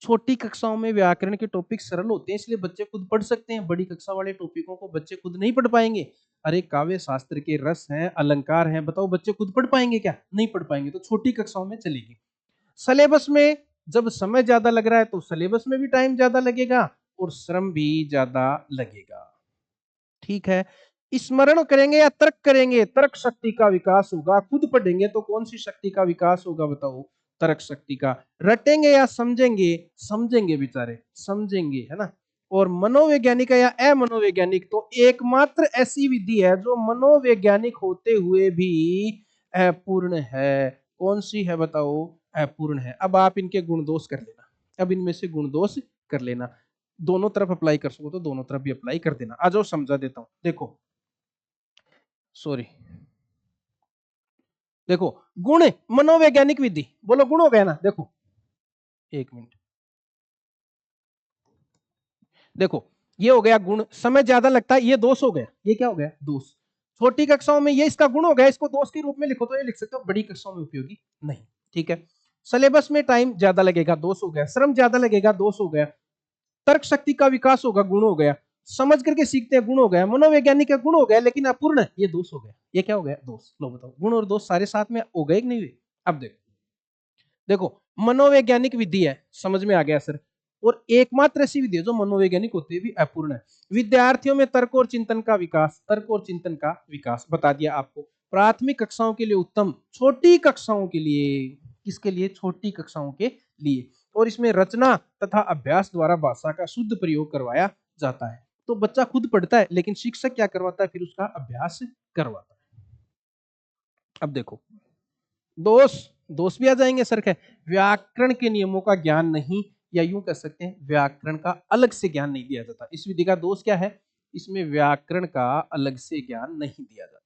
Speaker 1: छोटी कक्षाओं में व्याकरण के टॉपिक सरल होते हैं, इसलिए बच्चे खुद पढ़ सकते हैं। बड़ी कक्षा वाले टॉपिकों को बच्चे खुद नहीं पढ़ पाएंगे। अरे काव्य शास्त्र के रस हैं, अलंकार हैं, बताओ बच्चे खुद पढ़ पाएंगे क्या? नहीं पढ़ पाएंगे। तो छोटी कक्षाओं में चलेगी। सिलेबस में जब समय ज्यादा लग रहा है तो सिलेबस में भी टाइम ज्यादा लगेगा और श्रम भी ज्यादा लगेगा। ठीक है। स्मरण करेंगे या तर्क करेंगे? तर्क शक्ति का विकास होगा। खुद पढ़ेंगे तो कौन सी शक्ति का विकास होगा बताओ? तर्क शक्ति का। रटेंगे या समझेंगे? समझेंगे बेचारे, समझेंगे, है ना। और मनोवैज्ञानिक या अमनोवैज्ञानिक, तो एकमात्र ऐसी विधि है जो मनोवैज्ञानिक होते हुए भी अपूर्ण है। कौन सी है बताओ? अपूर्ण है। अब आप इनके गुण दोष कर लेना, अब इनमें से गुण दोष कर लेना। दोनों तरफ अप्लाई कर सको तो दोनों तरफ भी अप्लाई कर देना। आ जाओ समझा देता हूं। देखो, सॉरी, देखो गुण मनोवैज्ञानिक विधि, बोलो गुण हो गया ना। देखो एक मिनट, देखो ये हो गया गुण, समय ज्यादा लगता है, ये दोष हो गया। ये क्या हो गया? दोष। छोटी कक्षाओं में ये इसका गुण हो गया, इसको दोष के रूप में लिखो तो ये लिख सकते हो, बड़ी कक्षाओं में उपयोगी नहीं। ठीक है। सिलेबस में टाइम ज्यादा लगेगा, दोष हो गया। श्रम ज्यादा लगेगा, दोष हो गया। तर्क शक्ति का विकास होगा, गुण हो गया। समझ करके सीखते हैं, गुण हो गया। मनोवैज्ञानिक का गुण हो गया लेकिन अपूर्ण है, ये दोष हो गया। ये क्या हो गया? दोष। लो बताओ, गुण और दोष सारे साथ में हो गए कि नहीं हुए? अब देखो, देखो मनोवैज्ञानिक विधि है, समझ में आ गया सर। और एकमात्र ऐसी विधि है जो मनोवैज्ञानिक होते हुए भी अपूर्ण है। विद्यार्थियों में तर्क और चिंतन का विकास, तर्क और चिंतन का विकास बता दिया आपको। प्राथमिक कक्षाओं के लिए उत्तम, छोटी कक्षाओं के लिए। किसके लिए? छोटी कक्षाओं के लिए। और इसमें रचना तथा अभ्यास द्वारा भाषा का शुद्ध प्रयोग करवाया जाता है। तो बच्चा खुद पढ़ता है लेकिन शिक्षक क्या करवाता है? फिर उसका अभ्यास करवाता है। अब देखो दोष, दोष भी आ जाएंगे सर। क्या? व्याकरण के नियमों का ज्ञान नहीं, या यूं कह सकते हैं व्याकरण का अलग से ज्ञान नहीं दिया जाता। इस विधि का दोष क्या है? इसमें व्याकरण का अलग से ज्ञान नहीं दिया जाता।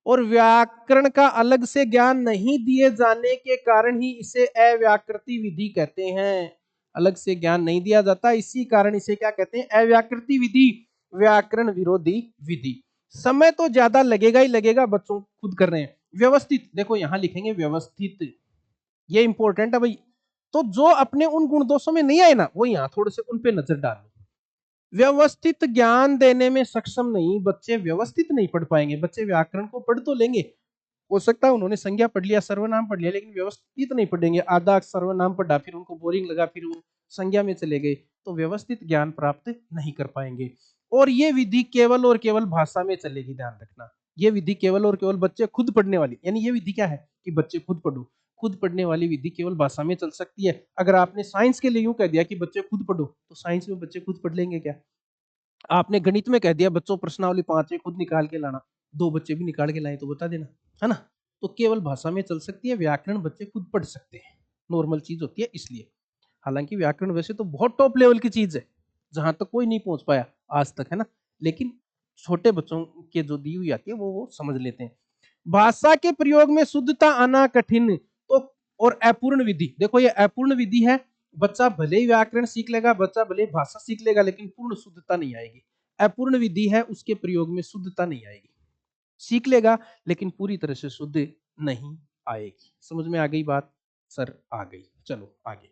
Speaker 1: और व्याकरण का अलग से ज्ञान नहीं दिए जाने के कारण ही इसे अव्याकृति विधि कहते हैं। अलग से ज्ञान नहीं दिया जाता, इसी कारण इसे क्या कहते हैं? अव्याकृति विधि, व्याकरण विरोधी विधि। समय तो ज्यादा लगेगा ही लगेगा, बच्चों खुद कर रहे हैं। व्यवस्थित, देखो यहां लिखेंगे व्यवस्थित, ये इंपॉर्टेंट है भाई। तो जो अपने उन गुण दोषों में नहीं आए ना, वो यहां थोड़े से उन पे नजर डालो। व्यवस्थित ज्ञान देने में सक्षम नहीं, बच्चे व्यवस्थित नहीं पढ़ पाएंगे। बच्चे व्याकरण को पढ़ तो लेंगे, हो सकता है उन्होंने संज्ञा पढ़ लिया, सर्वनाम पढ़ लिया, लेकिन व्यवस्थित नहीं पढ़ेंगे। आधा सर्वनाम पढ़ा, फिर उनको बोरिंग लगा, फिर वो संज्ञा में चले गए, तो व्यवस्थित ज्ञान प्राप्त नहीं कर पाएंगे। और ये विधि केवल और केवल भाषा में चलेगी, ध्यान रखना। ये विधि केवल और केवल बच्चे खुद पढ़ने वाली, यानी ये विधि क्या है कि बच्चे खुद पढ़ो। खुद पढ़ने वाली विधि केवल भाषा में चल सकती है। अगर आपने साइंस के लिए यूं कह दिया कि बच्चे खुद पढ़ो, तो साइंस में बच्चे खुद पढ़ लेंगे क्या? आपने गणित में कह दिया बच्चों प्रश्नावली 5 है खुद निकाल के लाना, दो बच्चे भी निकाल के लाए तो बता देना, है ना। तो केवल भाषा में चल सकती है, व्याकरण बच्चे खुद पढ़ सकते हैं, नॉर्मल चीज होती है इसलिए। हालांकि व्याकरण वैसे तो बहुत टॉप लेवल की चीज है, जहां तक कोई नहीं पहुंच पाया आज तक, है ना। लेकिन छोटे बच्चों के जो दी हुई आती है वो समझ लेते हैं। भाषा के प्रयोग में शुद्धता आना कठिन, तो और अपूर्ण विधि, देखो ये अपूर्ण विधि है। बच्चा भले ही व्याकरण सीख लेगा, बच्चा भले ही भाषा सीख लेगा, लेकिन पूर्ण शुद्धता नहीं आएगी। अपूर्ण विधि है, उसके प्रयोग में शुद्धता नहीं आएगी। सीख लेगा लेकिन पूरी तरह से शुद्ध नहीं आएगी। समझ में आ गई बात? सर आ गई। चलो आगे।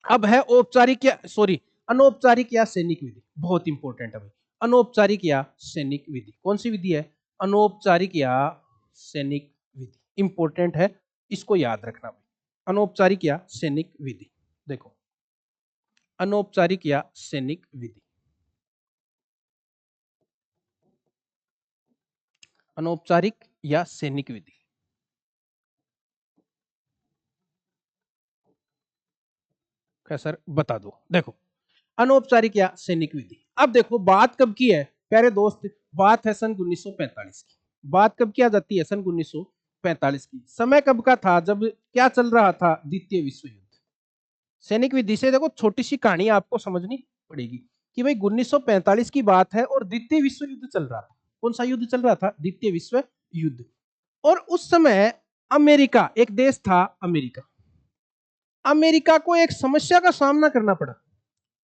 Speaker 1: अब है औपचारिक या सॉरी अनौपचारिक या सैनिक विधि, बहुत इंपॉर्टेंट है भाई। अनौपचारिक या सैनिक विधि कौन सी विधि है? अनौपचारिक या सैनिक विधि, इंपॉर्टेंट है, इसको याद रखना भाई। अनौपचारिक या सैनिक विधि, देखो अनौपचारिक या सैनिक विधि। अनौपचारिक या सैनिक विधि, क्या सर बता दो। देखो अनौपचारिक या सैनिक विधि। अब देखो बात कब की है प्यारे दोस्त, बात है सन 1945 की। बात कब किया जाती है? सन 1945 की। समय कब का था? जब क्या चल रहा था? द्वितीय विश्व युद्ध। सैनिक विधि से देखो छोटी सी कहानी आपको समझनी पड़ेगी कि भाई 1945 की बात है और द्वितीय विश्व युद्ध चल रहा था। कौन सा युद्ध चल रहा था? द्वितीय विश्व युद्ध। और उस समय अमेरिका, एक देश था अमेरिका, अमेरिका को एक समस्या का सामना करना पड़ा।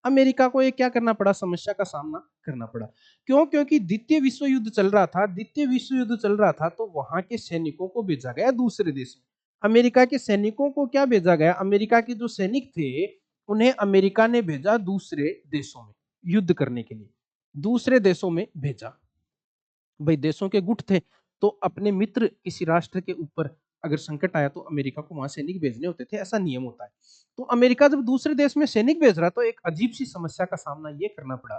Speaker 1: अमेरिका को एक क्या करना पड़ा? समस्या का सामना करना पड़ा। क्यों? क्योंकि द्वितीय विश्व युद्ध चल रहा था। द्वितीय विश्व युद्ध चल रहा था तो वहां के सैनिकों को भेजा गया दूसरे देश में। अमेरिका के सैनिकों को क्या भेजा गया? अमेरिका के जो सैनिक थे उन्हें अमेरिका ने भेजा दूसरे देशों में युद्ध करने के लिए। दूसरे देशों में भेजा। भाई देशों के गुट थे तो अपने मित्र किसी राष्ट्र के ऊपर अगर संकट आया तो अमेरिका को वहां सैनिक भेजने होते थे, ऐसा नियम होता है। तो अमेरिका जब दूसरे देश में सैनिक भेज रहा तो एक अजीब सी समस्या का सामना ये करना पड़ा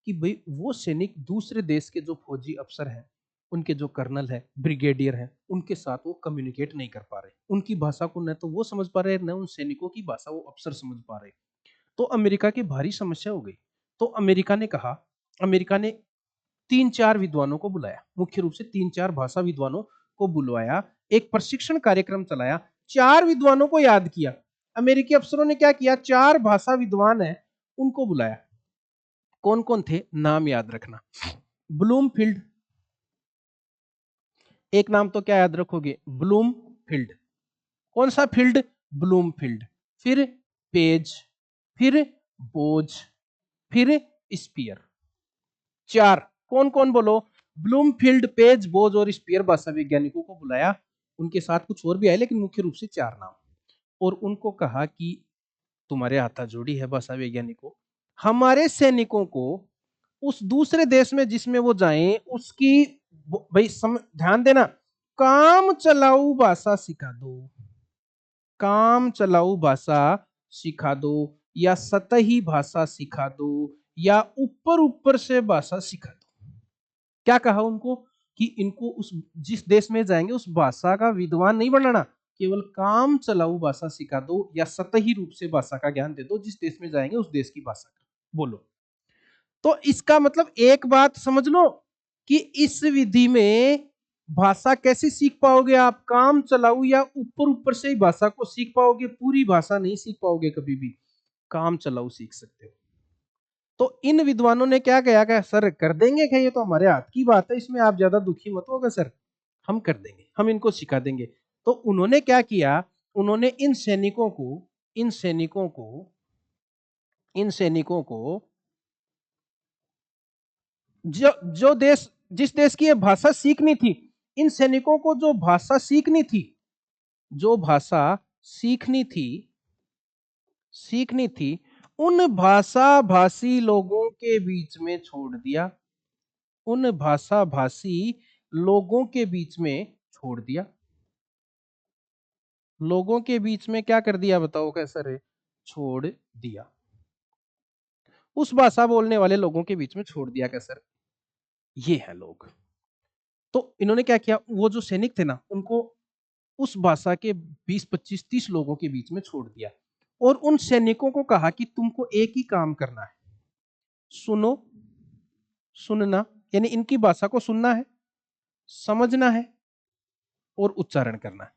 Speaker 1: कि भाई वो सैनिक दूसरे देश के जो फौजी अफसर हैं, उनके जो कर्नल है, ब्रिगेडियर हैं, उनके साथ वो कम्युनिकेट नहीं कर पा रहे। उनकी भाषा को न तो वो समझ पा रहे, न उन सैनिकों की भाषा वो अफसर समझ पा रहे। तो अमेरिका की भारी समस्या हो गई। तो अमेरिका ने कहा, अमेरिका ने 3-4 विद्वानों को बुलाया, मुख्य रूप से 3-4 भाषा विद्वानों को बुलवाया, एक प्रशिक्षण कार्यक्रम चलाया, 4 विद्वानों को याद किया। अमेरिकी अफसरों ने क्या किया? 4 भाषा विद्वान है उनको बुलाया। कौन कौन थे? नाम याद रखना। ब्लूमफील्ड, एक नाम तो क्या याद रखोगे? ब्लूमफील्ड। कौन सा फील्ड? ब्लूमफील्ड। फिर पेज, फिर बोज, फिर स्पीयर। 4 कौन कौन बोलो? ब्लूमफील्ड, पेज, बोज और स्पीयर भाषा वैज्ञानिकों को बुलाया। उनके साथ कुछ और भी आए लेकिन मुख्य रूप से 4 नाम। और उनको कहा कि तुम्हारे हाथा जोड़ी है भाषा वैज्ञानिकों, हमारे सैनिकों को उस दूसरे देश में जिसमें वो जाएं उसकी भाई ध्यान देना, काम चलाऊ भाषा सिखा दो। काम चलाऊ भाषा सिखा दो या सतही भाषा सिखा दो या ऊपर ऊपर से भाषा सिखा दो। क्या कहा उनको? कि इनको उस जिस देश में जाएंगे उस भाषा का विद्वान नहीं बनाना, केवल काम चलाऊ भाषा सिखा दो या सतही रूप से भाषा का ज्ञान दे दो। जिस देश में जाएंगे उस देश की भाषा का बोलो। तो इसका मतलब एक बात समझ लो कि इस विधि में भाषा कैसे सीख पाओगे आप? काम चलाऊ या ऊपर ऊपर से ही भाषा को सीख पाओगे, पूरी भाषा नहीं सीख पाओगे कभी भी। काम चलाऊ सीख सकते हो। तो इन विद्वानों ने क्या कहा? सर कर देंगे क्या? ये तो हमारे हाथ की बात है, इसमें आप ज्यादा दुखी मत होगा सर, हम कर देंगे, हम इनको सिखा देंगे। तो उन्होंने क्या किया? उन्होंने इन सैनिकों को इन सैनिकों को इन सैनिकों को जो जो देश जिस देश की ये भाषा सीखनी थी, इन सैनिकों को जो भाषा सीखनी थी, जो भाषा सीखनी थी सीखनी थी उन भाषा भाषी लोगों के बीच में छोड़ दिया। उन भाषा भाषी लोगों के बीच में छोड़ दिया। लोगों के बीच में क्या कर दिया? बताओ कैसे रे? छोड़ दिया। उस भाषा बोलने वाले लोगों के बीच में छोड़ दिया कैसे? ये है लोग। तो इन्होंने क्या किया? वो जो सैनिक थे ना उनको उस भाषा के 20-25-30 लोगों के बीच में छोड़ दिया और उन सैनिकों को कहा कि तुमको एक ही काम करना है, सुनो, सुनना, यानी इनकी भाषा को सुनना है, समझना है और उच्चारण करना है।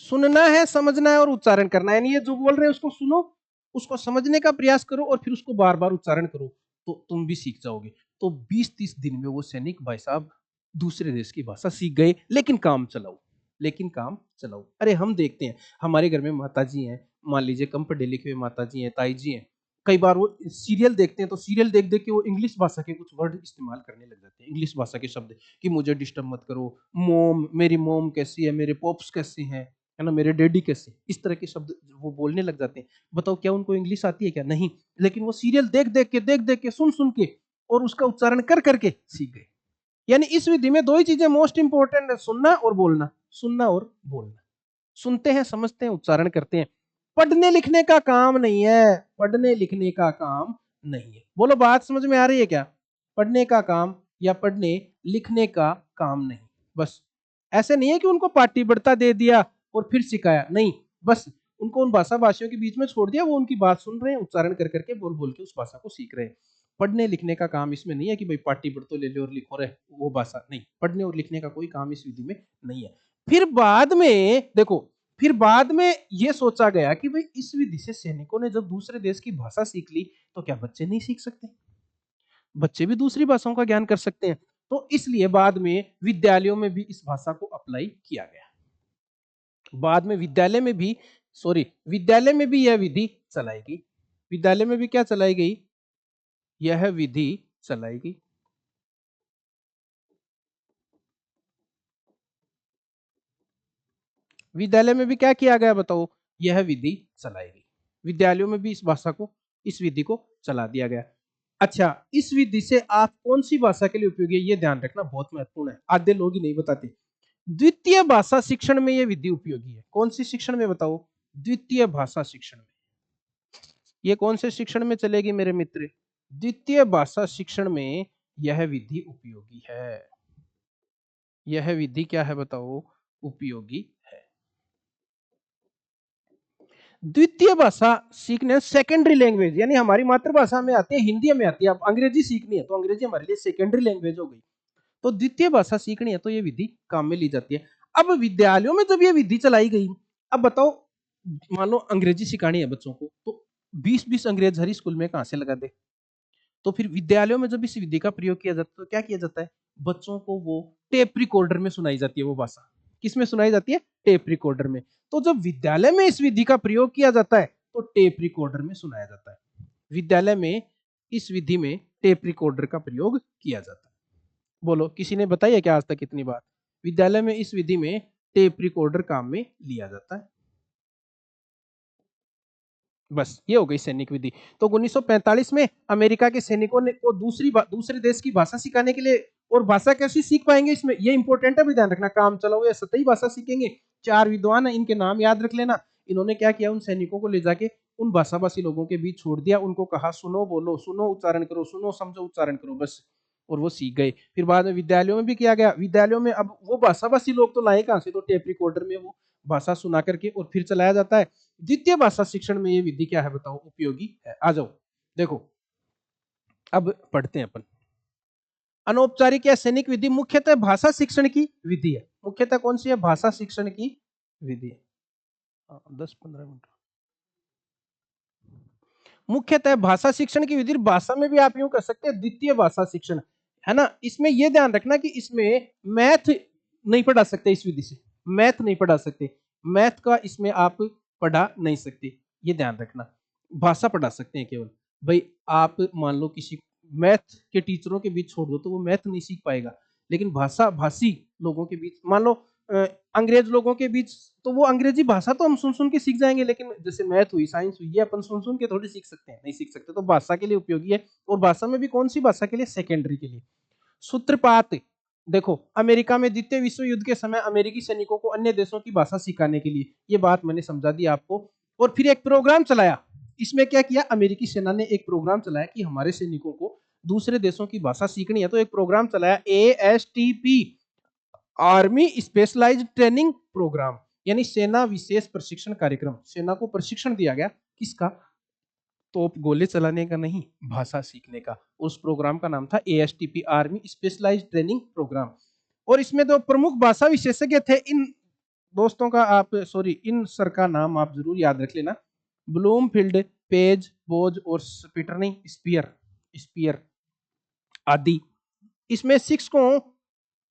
Speaker 1: सुनना है, समझना है और उच्चारण करना है। यानी ये जो बोल रहे हैं उसको सुनो, उसको समझने का प्रयास करो और फिर उसको बार बार उच्चारण करो तो तुम भी सीख जाओगे। तो 20-30 दिन में वो सैनिक भाई साहब दूसरे देश की भाषा सीख गए, लेकिन काम चलाओ। लेकिन काम चलाओ। अरे हम देखते हैं हमारे घर में माता जी हैं, मान लीजिए कम पढ़े लिखे हुए माता जी हैं, ताई जी हैं, कई बार वो सीरियल देखते हैं तो सीरियल देख देख के वो इंग्लिश भाषा के कुछ वर्ड इस्तेमाल करने लग जाते हैं, इंग्लिश भाषा के शब्द, कि मुझे डिस्टर्ब मत करो, मोम, मेरी मोम कैसी है, मेरे पॉप्स कैसे हैं, है ना, मेरे डैडी कैसे, इस तरह के शब्द वो बोलने लग जाते हैं। बताओ क्या उनको इंग्लिश आती है क्या? नहीं। लेकिन वो सीरियल देख देख के सुन सुन के और उसका उच्चारण कर करके सीख गए। यानी इस विधि में दो ही चीजें मोस्ट इंपॉर्टेंट है, सुनना और बोलना। सुनना और बोलना। सुनते हैं, समझते हैं, उच्चारण करते हैं। पढ़ने लिखने का काम नहीं है, पढ़ने लिखने का काम नहीं है। बोलो बात समझ में आ रही है क्या? पढ़ने का काम या पढ़ने लिखने का काम नहीं। बस ऐसे नहीं है कि उनको पाठ्य बढ़ता दे दिया और फिर सिखाया, नहीं, बस उनको उन भाषा भाषियों के बीच में छोड़ दिया, वो उनकी बात सुन रहे हैं, उच्चारण कर करके बोल बोल के उस भाषा को सीख रहे हैं। पढ़ने लिखने का काम इसमें नहीं है कि भाई पाटी पढ़ तो ले लो और लिखो रहे वो भाषा, नहीं, पढ़ने और लिखने का कोई काम इस विधि में नहीं है। फिर बाद में देखो, फिर बाद में ये सोचा गया कि भाई इस विधि से सैनिकों ने जब दूसरे देश की भाषा सीख ली तो क्या बच्चे नहीं सीख सकते? बच्चे भी दूसरी भाषाओं का ज्ञान कर सकते हैं। तो इसलिए बाद में विद्यालयों में भी इस भाषा को अप्लाई किया गया। बाद में विद्यालय में भी, सॉरी, विद्यालय में भी यह विधि चलाई गई। विद्यालय में भी क्या चलाई गई? यह विधि चलाई गई। विद्यालय में भी क्या किया गया बताओ? यह विधि चलाई गई। विद्यालयों में भी इस भाषा को, इस विधि को चला दिया गया। अच्छा, इस विधि से आप कौन सी भाषा के लिए उपयोगी है ये ध्यान रखना, बहुत महत्वपूर्ण है, आधे लोग ही नहीं बताते। द्वितीय भाषा शिक्षण में यह विधि उपयोगी है। कौन सी शिक्षण में बताओ? द्वितीय भाषा शिक्षण में। ये कौन से शिक्षण में चलेगी मेरे मित्र? द्वितीय भाषा शिक्षण में यह विधि उपयोगी है। यह विधि क्या है बताओ? उपयोगी है। द्वितीय भाषा सीखने, सेकेंडरी लैंग्वेज यानी हमारी मातृभाषा में आती है, हिंदी में आती है, अब अंग्रेजी सीखनी है तो अंग्रेजी हमारे लिए सेकेंडरी लैंग्वेज हो गई। तो द्वितीय भाषा सीखनी है तो ये विधि काम में ली जाती है। अब विद्यालयों में जब ये विधि चलाई गई, अब बताओ, मान लो अंग्रेजी सिखानी है बच्चों को, तो 20-20 अंग्रेज हर स्कूल में कहां से लगा दे? तो फिर विद्यालयों में जब इस विधि का प्रयोग किया जाता है तो क्या किया जाता है? बच्चों को वो टेप रिकॉर्डर में सुनाई जाती है वो भाषा। किस में सुनाई जाती है? टेप रिकॉर्डर में। तो जब विद्यालय में इस विधि का प्रयोग किया जाता है तो टेप रिकॉर्डर में सुनाया जाता है। विद्यालय में इस विधि में टेप रिकॉर्डर का प्रयोग किया जाता है। बोलो, किसी ने बताई है क्या आज तक इतनी बात? विद्यालय में इस विधि में टेप रिकॉर्डर काम में लिया जाता है। बस ये हो गई सैनिक विधि। तो 1945 में अमेरिका के सैनिकों ने को दूसरे देश की भाषा सिखाने के लिए, और भाषा कैसी सीख पाएंगे इसमें, ये इंपॉर्टेंट है, भी ध्यान रखना, काम चलाओ या सतही भाषा सीखेंगे। 4 विद्वान है, इनके नाम याद रख लेना। इन्होंने क्या किया, उन सैनिकों को ले जाके उन भाषाभाषी लोगों के बीच छोड़ दिया, उनको कहा सुनो बोलो, सुनो उच्चारण करो, सुनो समझो उच्चारण करो, बस, और वो सीख गए। फिर बाद में विद्यालयों में भी किया गया। विद्यालयों में अब वो भाषाभाषी लोग तो लाए कहां से? तो टेप रिकॉर्डर में वो भाषा सुना करके और फिर चलाया जाता है। द्वितीय भाषा शिक्षण में ये विधि क्या है बताओ? उपयोगी है। आ जाओ देखो, अब पढ़ते हैं अपन। अनौपचारिक या सैनिक विधि मुख्यतः भाषा शिक्षण की विधि है। मुख्यतः कौन सी है? भाषा शिक्षण की विधि है। 10-15 मिनट। मुख्यतः भाषा शिक्षण की विधि, भाषा में भी आप यूं कर सकते हैं द्वितीय भाषा शिक्षण, है ना। इसमें यह ध्यान रखना कि इसमें मैथ नहीं पढ़ा सकते, इस विधि से मैथ नहीं पढ़ा सकते, मैथ का इसमें आप पढ़ा नहीं सकते, ये ध्यान रखना। भाषा पढ़ा सकते हैं केवल। भाई आप मान लो किसी मैथ के टीचरों के बीच छोड़ दो तो वो मैथ नहीं सीख पाएगा, लेकिन भाषा भाषी लोगों के बीच, मान लो अंग्रेज लोगों के बीच, तो वो अंग्रेजी भाषा तो हम सुन सुन के सीख जाएंगे, लेकिन जैसे मैथ हुई, साइंस हुई, ये अपन सुन सुन के थोड़ी सीख सकते हैं, नहीं सीख सकते। तो भाषा के लिए उपयोगी है। और भाषा में भी कौन सी भाषा के लिए? सेकेंडरी के लिए। सूत्रपात, देखो अमेरिका में द्वितीय विश्व युद्ध के समय अमेरिकी सैनिकों को अन्य देशों की भाषा सिखाने के लिए, ये बात मैंने समझा दी आपको। और फिर एक प्रोग्राम चलाया, इसमें क्या किया, अमेरिकी सेना ने एक प्रोग्राम चलाया कि हमारे सैनिकों को दूसरे देशों की भाषा सीखनी है, तो एक प्रोग्राम चलाया ASTP, army specialized training program, यानी सेना विशेष प्रशिक्षण कार्यक्रम। सेना को प्रशिक्षण दिया गया, किसका? तोप गोले चलाने का नहीं, भाषा सीखने का। उस प्रोग्राम का नाम था ASTP, army specialized training program. और इसमें जो प्रमुख भाषा विशेषज्ञ थे, इन दोस्तों का आप, सॉरी, इन सर का नाम आप जरूर याद रख लेना, ब्लूमफील्ड, पेज, बोज और स्पिटरनी, स्पियर स्पियर आदि। इसमें शिक्षकों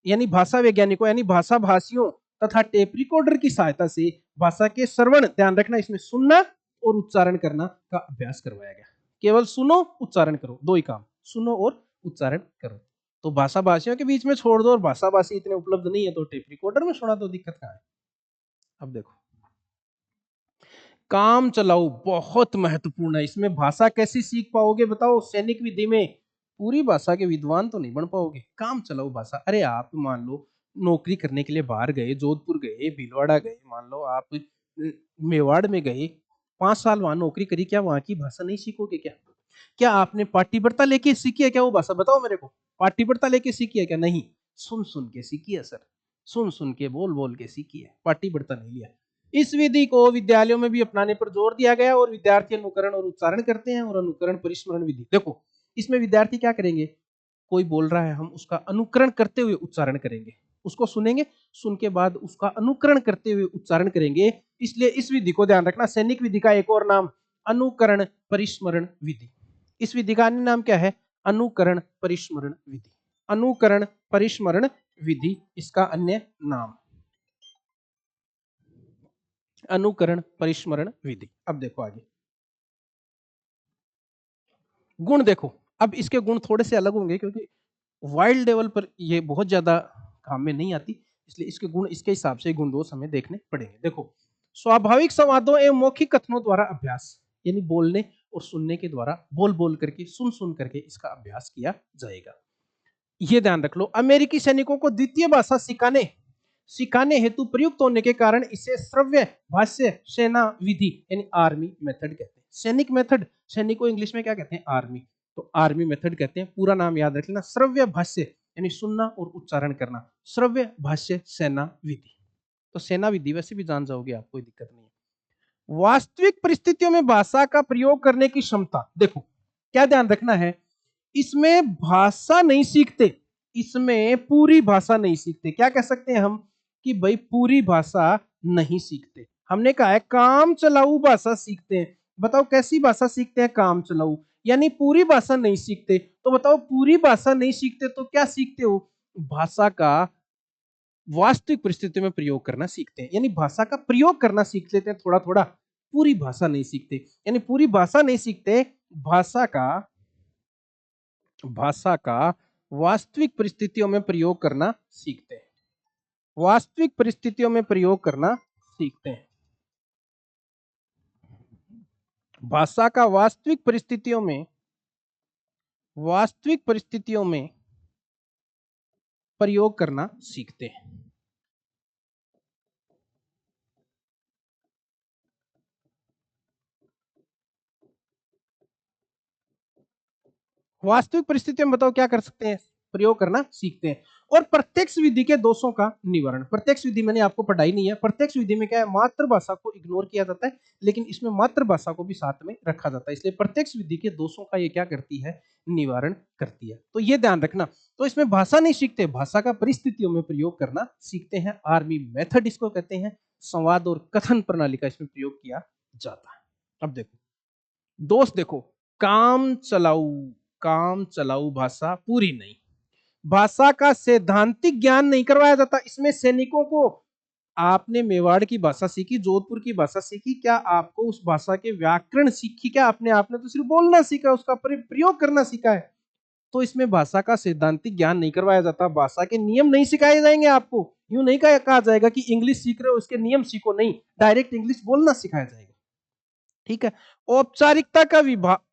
Speaker 1: यानी भाषा वैज्ञानिकों यानी भाषा भाषियों तथा टेप रिकॉर्डर की सहायता से भाषा के श्रवण, ध्यान रखना इसमें सुनना और उच्चारण करना का अभ्यास करवाया गया। केवल सुनो उच्चारण करो, दो ही काम, सुनो और उच्चारण करो। तो भाषा भाषियों के बीच में छोड़ दो, और भाषा भाषी इतने उपलब्ध नहीं है तो टेप रिकॉर्डर में सुना दो, दिक्कत कहां है? अब देखो, काम चलाओ बहुत महत्वपूर्ण है। इसमें भाषा कैसी सीख पाओगे बताओ? सैनिक विधि में पूरी भाषा के विद्वान तो नहीं बन पाओगे। काम चलाओ भाषा, अरे आप मान लो नौकरी करने के लिए बाहर गए, जोधपुर गए, भीलवाड़ा गए, मान लो आप मेवाड़ में गए, 5 साल वहां नौकरी करी, क्या वहां की भाषा नहीं सीखोगे? क्या क्या आपने पाटीबर्ता लेके सीखी है क्या वो भाषा? बताओ मेरे को, पाटीबर्ता लेके सीखी है क्या? नहीं, सुन सुन के सीखी है सर, सुन सुन के, बोल बोल के सीखी है, पाटीबर्ता नहीं लिया। इस विधि को विद्यालयों में भी अपनाने पर जोर दिया गया और विद्यार्थी अनुकरण और उच्चारण करते हैं। और अनुकरण परिस्मरण विधि, देखो इसमें विद्यार्थी क्या करेंगे, कोई बोल रहा है हम उसका अनुकरण करते हुए उच्चारण करेंगे, उसको सुनेंगे, सुन के बाद उसका अनुकरण करते हुए उच्चारण करेंगे। इसलिए इस विधि को ध्यान रखना, सैनिक विधि का एक और नाम अनुकरण परिस्मरण विधि। इस विधि का अन्य नाम क्या है, अनुकरण परिस्मरण विधि। अनुकरण परिस्मरण विधि इसका अन्य नाम, अनुकरण परिस्मरण विधि। अब देखो आगे गुण, देखो अब इसके गुण थोड़े से अलग होंगे क्योंकि वाइल्ड लेवल पर ये बहुत ज्यादा काम में नहीं आती, इसलिए इसके गुण इसके हिसाब से गुण दोष हमें देखने पड़ेंगे। देखो स्वाभाविक संवादों एवं मौखिक कथनों द्वारा अभ्यास, यानी बोलने और सुनने के द्वारा, बोल बोल करके सुन सुन करके इसका अभ्यास किया जाएगा। ये ध्यान रख लो, अमेरिकी सैनिकों को द्वितीय भाषा सिखाने सिखाने हेतु प्रयुक्त होने के कारण इसे श्रव्य भाष्य सेना विधि यानी आर्मी मेथड कहते हैं। सैनिक मेथड, सैनिक को इंग्लिश में क्या कहते हैं, आर्मी, तो आर्मी मेथड कहते हैं। पूरा नाम याद रख लेना, श्रव्य भाष्य यानी सुनना और उच्चारण करना, श्रव्य भाष्य सेना विधि। तो सेना विधि वैसे भी जान जाओगे आप, कोई दिक्कत नहीं है। वास्तविक परिस्थितियों में भाषा का प्रयोग करने की क्षमता, देखो क्या ध्यान रखना है, इसमें भाषा नहीं सीखते, इसमें पूरी भाषा नहीं सीखते। क्या कह सकते हैं हम कि भाई पूरी भाषा नहीं सीखते, हमने कहा है काम चलाऊ भाषा सीखते हैं। बताओ कैसी भाषा सीखते हैं, काम चलाऊ, यानी पूरी भाषा नहीं सीखते। तो बताओ पूरी भाषा नहीं सीखते तो क्या सीखते हो, भाषा का वास्तविक परिस्थिति में प्रयोग करना सीखते हैं, यानी भाषा का प्रयोग करना सीख लेते हैं थोड़ा थोड़ा, पूरी भाषा नहीं सीखते। यानी पूरी भाषा नहीं सीखते, भाषा का वास्तविक परिस्थितियों में प्रयोग करना सीखते हैं, वास्तविक परिस्थितियों में प्रयोग करना सीखते हैं। भाषा का वास्तविक परिस्थितियों में प्रयोग करना सीखते हैं। वास्तविक परिस्थितियों में बताओ क्या कर सकते हैं, प्रयोग करना सीखते हैं। और प्रत्यक्ष विधि के दोषों का निवारण, प्रत्यक्ष विधि मैंने आपको पढ़ाई नहीं है। प्रत्यक्ष विधि में क्या है, मातृभाषा को इग्नोर किया जाता है, लेकिन इसमें मातृभाषा को भी साथ में रखा जाता है, इसलिए प्रत्यक्ष विधि के दोषों का ये क्या करती है, निवारण करती है। तो ये ध्यान रखना। तो इसमें भाषा नहीं सीखते, भाषा का परिस्थितियों में प्रयोग करना सीखते हैं। आर्मी मेथड इसको कहते हैं, संवाद और कथन प्रणाली का इसमें प्रयोग किया जाता है। अब देखो दोस्त, देखो काम चलाऊ, काम चलाऊ भाषा पूरी नहीं, भाषा का सैद्धांतिक ज्ञान नहीं करवाया जाता। इसमें सैनिकों को, आपने मेवाड़ की भाषा सीखी, जोधपुर की भाषा सीखी, क्या आपको उस भाषा के व्याकरण सीखी, क्या आपने आपने तो सिर्फ बोलना सीखा, उसका प्रयोग करना सीखा है। तो इसमें भाषा का सैद्धांतिक ज्ञान नहीं करवाया जाता, भाषा के नियम नहीं सिखाए जाएंगे आपको। यूं नहीं कहा जाएगा कि इंग्लिश सीख रहे हो उसके नियम सीखो, नहीं, डायरेक्ट इंग्लिश बोलना सिखाया जाएगा। ठीक है। औपचारिकता का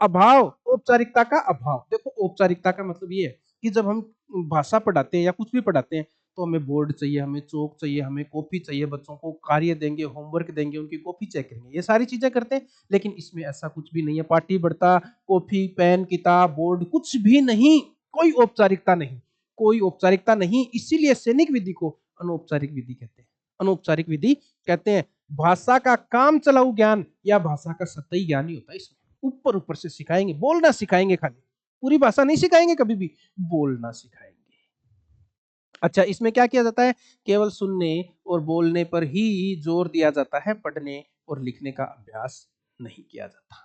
Speaker 1: अभाव, औपचारिकता का अभाव, देखो औपचारिकता का मतलब ये है कि जब हम भाषा पढ़ाते हैं या कुछ भी पढ़ाते हैं तो हमें बोर्ड चाहिए, हमें चौक चाहिए, हमें कॉपी चाहिए, बच्चों को कार्य देंगे, होमवर्क देंगे, उनकी कॉपी चेक करेंगे, ये सारी चीजें करते हैं। लेकिन इसमें ऐसा कुछ भी नहीं है, पाटी बढ़ता, कॉपी पेन किताब बोर्ड कुछ भी नहीं, कोई औपचारिकता नहीं, कोई औपचारिकता नहीं। इसीलिए सैनिक विधि को अनौपचारिक विधि कहते हैं, अनौपचारिक विधि कहते हैं। भाषा का काम चलाऊ ज्ञान या भाषा का सतही ज्ञान ही होता है इसमें, ऊपर ऊपर से सिखाएंगे, बोलना सिखाएंगे, खाली पूरी भाषा नहीं सिखाएंगे, कभी भी बोलना सिखाएंगे। अच्छा, इसमें क्या किया जाता है, केवल सुनने और बोलने पर ही जोर दिया जाता है, पढ़ने और लिखने का अभ्यास नहीं किया जाता।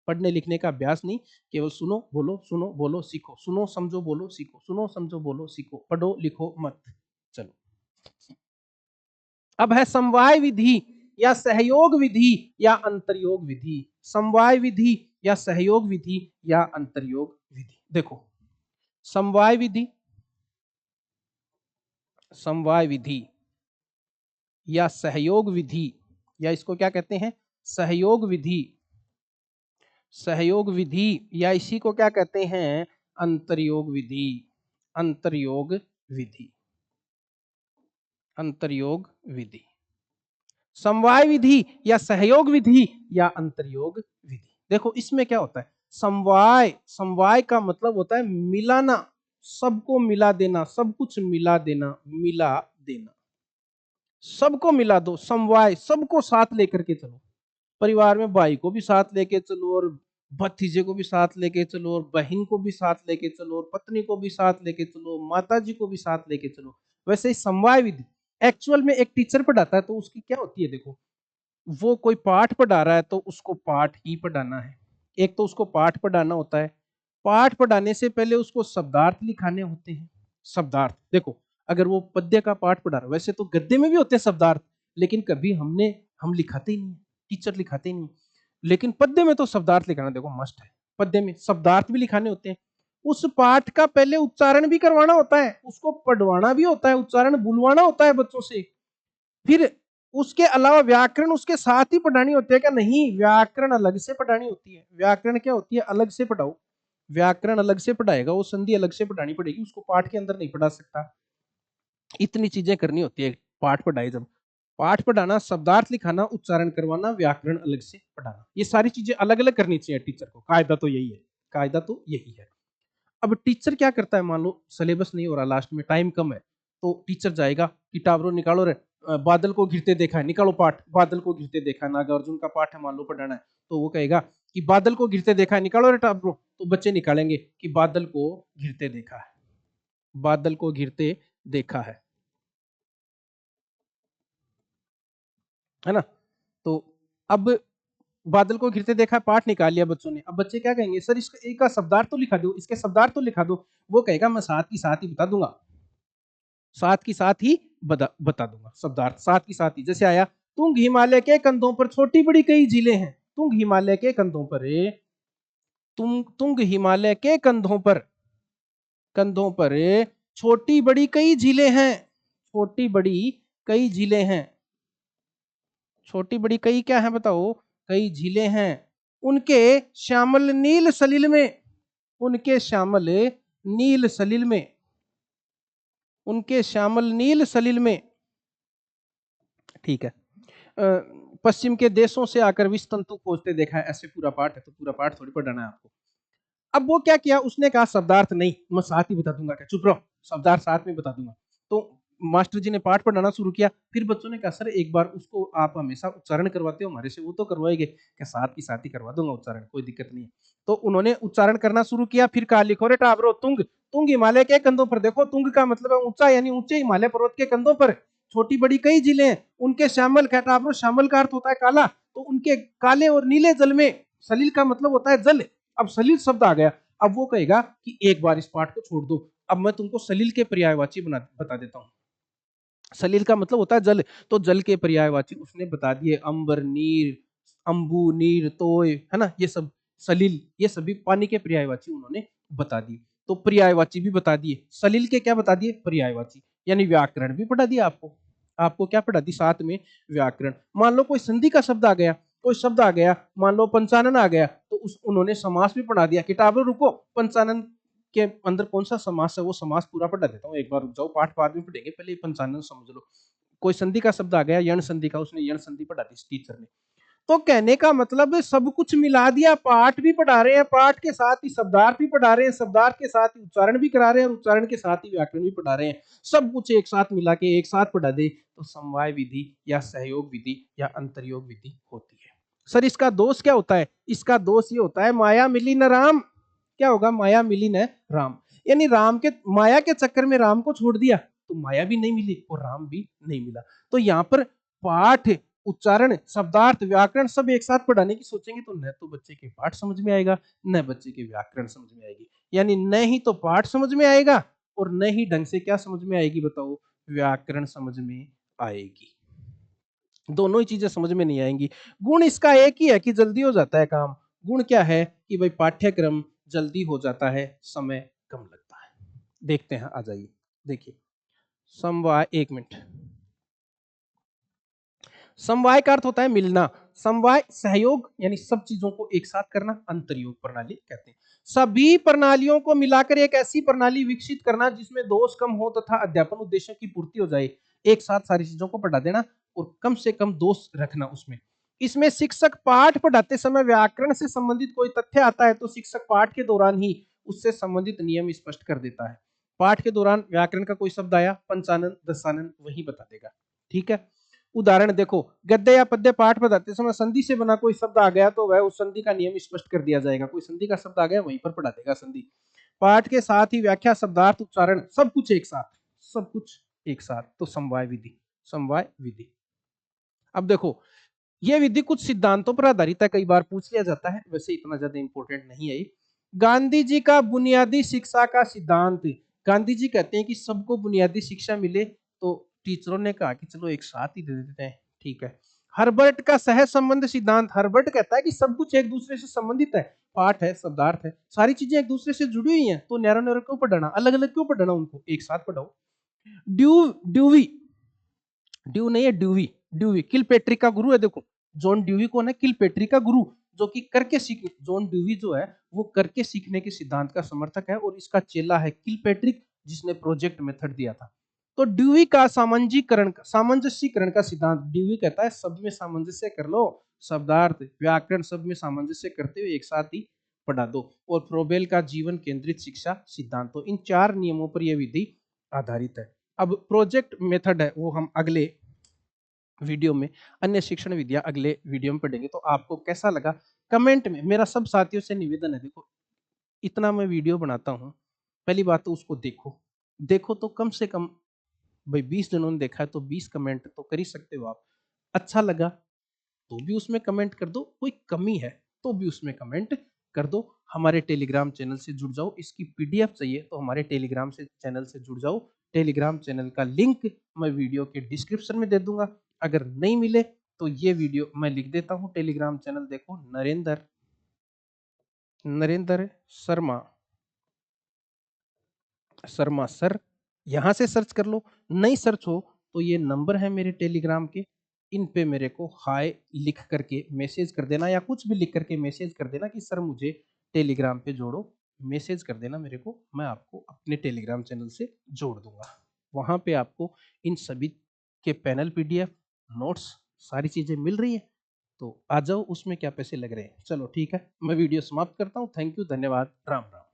Speaker 1: पढ़ने लिखने का अभ्यास नहीं, केवल सुनो बोलो सीखो, सुनो समझो बोलो सीखो, सुनो समझो बोलो सीखो, पढ़ो लिखो मत। चलो अब है समवाय विधि या सहयोग विधि या अंतरयोग विधि, समवाय विधि या सहयोग विधि या अंतरयोग विधि। देखो समवाय विधि, समवाय विधि या सहयोग विधि, या इसको क्या कहते हैं, सहयोग विधि, सहयोग विधि, या इसी को क्या कहते हैं, अंतरयोग विधि, अंतरयोग विधि, अंतरयोग विधि, समवाय विधि या सहयोग विधि या अंतरयोग विधि। देखो इसमें क्या होता है, समवाय, समवाय का मतलब होता है मिलाना, सबको मिला देना, सब कुछ मिला देना, मिला देना। सबको मिला दो, समवाय, सबको साथ लेकर के चलो। परिवार में भाई को भी साथ लेके चलो, और भतीजे को भी साथ लेके चलो, और बहन को भी साथ लेके चलो, और पत्नी को भी साथ लेके चलो, माता जी को भी साथ लेके चलो। वैसे ही समवाय विधि एक्चुअल में एक टीचर पढ़ाता है तो उसकी क्या होती है, देखो वो कोई पाठ पढ़ा रहा है तो उसको पाठ ही पढ़ाना है। एक तो उसको पाठ पढ़ाना होता है, पाठ पढ़ाने से पहले उसको शब्दार्थ लिखाने होते हैं। शब्दार्थ देखो, अगर वो पद्य का पाठ पढ़ा रहा है, वैसे तो गद्य में भी होते हैं शब्दार्थ, लेकिन कभी हम लिखाते ही नहीं, टीचर लिखाते ही नहीं। लेकिन पद्य में तो शब्दार्थ लिखाना देखो मस्ट है। पद्य में शब्दार्थ भी लिखाने होते हैं। उस पाठ का पहले उच्चारण भी करवाना होता है, उसको पढ़वाना भी होता है, उच्चारण बुलवाना होता है बच्चों से। फिर उसके अलावा व्याकरण उसके साथ ही पढ़ानी होती है क्या? नहीं, व्याकरण अलग से पढ़ानी होती है। व्याकरण क्या होती है? अलग से पढ़ाओ। व्याकरण अलग से पढ़ाएगा, वो संधि अलग से पढ़ानी पड़ेगी, उसको पाठ के अंदर नहीं पढ़ा सकता। इतनी चीजें करनी होती है पाठ पढ़ाए जब। पाठ पढ़ाना, शब्दार्थ लिखाना, उच्चारण करवाना, व्याकरण अलग से पढ़ाना, ये सारी चीजें अलग अलग करनी चाहिए टीचर को। कायदा तो यही है, कायदा तो यही है। अब टीचर क्या करता है, मान लो सिलेबस नहीं हो रहा, लास्ट में टाइम कम है, तो टीचर जाएगा कि टावरों निकालो रे, बादल को घिरते देखा है, निकालो पाठ। बादल को घिरते देखा है, नागार्जुन का पाठ है मान लो पढ़ाना है, तो वो कहेगा कि बादल को घिरते देखा है, निकालो रे टावरों। तो बच्चे निकालेंगे कि बादल को घिरते देखा है, बादल को घिरते देखा है ना। तो अब बादल को घिरते देखा, पाठ निकाल लिया बच्चों ने। अब बच्चे क्या कहेंगे, सर इसका एक का शब्दार्थ तो लिखा दो, इसके शब्दार्थ तो लिखा दो। वो कहेगा मैं साथ की साथ ही बता दूंगा, साथ की साथ ही बता दूंगा शब्दार्थ, साथ की साथ ही। जैसे आया, तुंग हिमालय के कंधों पर छोटी बड़ी कई झीलें हैं। तुंग हिमालय के कंधों पर, तुंग हिमालय के कंधों पर छोटी बड़ी कई झीलें हैं। छोटी बड़ी कई झीलें हैं। छोटी बड़ी कई क्या है बताओ? कई झीलें हैं। उनके श्यामल नील सलिल में, उनके श्यामल नील सलिल में, उनके श्यामल नील सलिल में, ठीक है। पश्चिम के देशों से आकर विष तंतु खोजते देखा है, ऐसे पूरा पाठ है, तो पूरा पाठ थोड़ी पढ़ाना है आपको। अब वो क्या किया, उसने कहा शब्दार्थ नहीं, मैं साथ ही बता दूंगा। क्या, चुप रहो, शब्दार्थ साथ में बता दूंगा। तो मास्टर जी ने पाठ पढ़ाना शुरू किया। फिर बच्चों ने कहा सर एक बार उसको आप हमेशा उच्चारण करवाते हो हमारे से, वो तो करवाएंगे क्या? साथ की साथ ही करवा दूंगा उच्चारण, कोई दिक्कत नहीं है। तो उन्होंने उच्चारण करना शुरू किया। फिर कहा लिखो रे टाबरो, तुंग, तुंग हिमालय के कंधों पर। देखो तुंग का मतलब है ऊंचा, यानी ऊंचे हिमालय पर्वत के कंधों पर छोटी बड़ी कई झीलें, उनके श्यामल, क्या टाबरो श्यामल का अर्थ होता है काला, तो उनके काले और नीले जल में, सलील का मतलब होता है जल। अब सलील शब्द आ गया। अब वो कहेगा कि एक बार इस पाठ को छोड़ दो, अब मैं तुमको सलील के पर्यायवाची बता देता हूं। सलील का मतलब होता है जल, तो जल के पर्यायवाची उसने बता दिए, अंबर, नीर, अंबु, नीर, तोय, है ना, ये सब सलील, ये सभी पानी के पर्यायवाची उन्होंने बता दिए। तो पर्यायवाची भी बता दिए, सलील के क्या बता दिए? पर्यायवाची। यानी व्याकरण भी पढ़ा दिया आपको। आपको क्या पढ़ा दी साथ में? व्याकरण। मान लो कोई संधि का शब्द आ गया, कोई शब्द आ गया, मान लो पंचानन आ गया, तो उस उन्होंने समास भी पढ़ा दिया। किताबों रुको, पंचानन के अंदर कौन सा समास है वो समास पूरा पढ़ा देता हूँ, एक बार रुक जाओ, पाठ बाद में पढ़ेंगे, पहले पंचानन समझ लो। कोई संधि का शब्द आ गया, यण संधि का, उसने यण संधि पढ़ा दी टीचर ने। तो कहने का मतलब है सब कुछ मिला दिया, पाठ भी पढ़ा रहे हैं, पाठ के साथ ही शब्दार्थ भी पढ़ा रहे हैं, शब्दार्थ के साथ ही उच्चारण भी करा रहे हैं, और उच्चारण के साथ ही व्याकरण भी पढ़ा रहे हैं। सब कुछ एक साथ मिला के एक साथ पढ़ा दे तो समवाय विधि या सहयोग विधि या अंतरयोग विधि होती है। सर इसका दोष क्या होता है? इसका दोष ये होता है, माया मिली न राम। क्या होगा? माया मिली न राम, यानी राम के, माया के चक्कर में राम को छोड़ दिया तो माया भी नहीं मिली और राम भी नहीं मिला। तो यहाँ पर पाठ, उच्चारण, शब्दार्थ, व्याकरण सब एक साथ पढ़ाने की सोचेंगे तो न तो बच्चे के पाठ समझ में आएगा, न बच्चे के व्याकरण समझ में आएगी। यानी न ही तो पाठ समझ में आएगा और न ही ढंग से क्या समझ में आएगी बताओ? व्याकरण समझ में आएगी। दोनों ही चीजें समझ में नहीं आएंगी। गुण इसका एक ही है कि जल्दी हो जाता है काम। गुण क्या है कि भाई पाठ्यक्रम जल्दी हो जाता है, समय कम लगता है। देखते हैं, आ जाइए देखिए। समवाय, एक मिनट। समवाय का अर्थ होता है मिलना। समवाय सहयोग, यानी सब चीजों को एक साथ करना, अंतरयोग प्रणाली कहते हैं। सभी प्रणालियों को मिलाकर एक ऐसी प्रणाली विकसित करना जिसमें दोष कम हो तथा अध्यापन उद्देश्यों की पूर्ति हो जाए। एक साथ सारी चीजों को पढ़ा देना और कम से कम दोष रखना उसमें। इसमें शिक्षक पाठ पढ़ाते समय व्याकरण से संबंधित कोई तथ्य आता है तो शिक्षक पाठ के दौरान ही उससे संबंधित नियम स्पष्ट कर देता है। पाठ के दौरान व्याकरण का कोई शब्द आया, पंचानन, दशानन, वही बता देगा। ठीक है। उदाहरण देखो, गद्य या पद्य पाठ पढ़ाते समय संधि से बना कोई शब्द आ गया तो वह उस संधि का नियम स्पष्ट कर दिया जाएगा। कोई संधि का शब्द आ गया वहीं पर पढ़ा देगा संधि। पाठ के साथ ही व्याख्या, शब्दार्थ, उच्चारण सब कुछ एक साथ, सब कुछ एक साथ। तो समवाय विधि, समवाय विधि। अब देखो, ये विधि कुछ सिद्धांतों पर आधारित है, कई बार पूछ लिया जाता है, वैसे इतना ज्यादा इंपॉर्टेंट नहीं है ये। गांधी जी का बुनियादी शिक्षा का सिद्धांत। गांधी जी कहते हैं कि सबको बुनियादी शिक्षा मिले, तो टीचरों ने कहा कि चलो एक साथ ही दे देते हैं, ठीक है। हर्बर्ट का सहज संबंध सिद्धांत। हर्बर्ट कहता है कि सब कुछ एक दूसरे से संबंधित है, पाठ है, शब्दार्थ है, सारी चीजें एक दूसरे से जुड़ी हुई हैं, तो नैरो नैरो क्यों पढ़ाना, अलग अलग क्यों पढ़ाना, उनको एक साथ पढ़ाओ। ड्यूवी, ड्यू नहीं है, ड्यूवी, ड्यूवी किलपेट्रिक का गुरु है। देखो, जॉन ड्यूवी कौन है, किलपेट्रिक का गुरु, जो कि करके सीख, जॉन ड्यूवी जो है वो करके सीखने के सिद्धांत का समर्थक है, और इसका चेला है किलपेट्रिक, जिसने प्रोजेक्ट मेथड दिया था। तो ड्यूवी का सामंजीकरण, सामंजस्यकरण का सिद्धांत। ड्यूवी कहता है सब में सामंजस्य कर लो, शब्दार्थ, व्याकरण सब में सामंजस्य करते हुए एक साथ ही पढ़ा दो। और फ्रोबेल का जीवन केंद्रित शिक्षा सिद्धांत। तो इन 4 नियमों पर यह विधि आधारित है। अब प्रोजेक्ट मेथड है वो हम अगले वीडियो में, अन्य शिक्षण विधियां अगले वीडियो में पढ़ेंगे। तो आपको कैसा लगा कमेंट में, मेरा सब साथियों से निवेदन है, देखो इतना मैं वीडियो बनाता हूँ, पहली बात तो उसको देखो, देखो तो कम से कम भाई 20 जनों ने देखा है तो 20 कमेंट तो कर ही सकते हो आप। अच्छा लगा तो भी उसमें कमेंट कर दो, कोई कमी है तो भी उसमें कमेंट कर दो। हमारे टेलीग्राम चैनल से जुड़ जाओ, इसकी पीडीएफ चाहिए तो हमारे टेलीग्राम से चैनल से जुड़ जाओ। टेलीग्राम चैनल का लिंक मैं वीडियो के डिस्क्रिप्शन में दे दूंगा। अगर नहीं मिले तो ये वीडियो मैं लिख देता हूँ। टेलीग्राम चैनल देखो, नरेंद्र नरेंद्र शर्मा, शर्मा सर, यहाँ से सर्च कर लो। नहीं सर्च हो तो ये नंबर है मेरे टेलीग्राम के, इन पे मेरे को हाय लिख करके मैसेज कर देना, या कुछ भी लिख करके मैसेज कर देना कि सर मुझे टेलीग्राम पे जोड़ो। मैसेज कर देना मेरे को, मैं आपको अपने टेलीग्राम चैनल से जोड़ दूंगा। वहां पे आपको इन सभी के पैनल, पीडीएफ, नोट्स, सारी चीजें मिल रही है। तो आ जाओ, उसमें क्या पैसे लग रहे हैं। चलो ठीक है, मैं वीडियो समाप्त करता हूँ। थैंक यू, धन्यवाद, राम राम।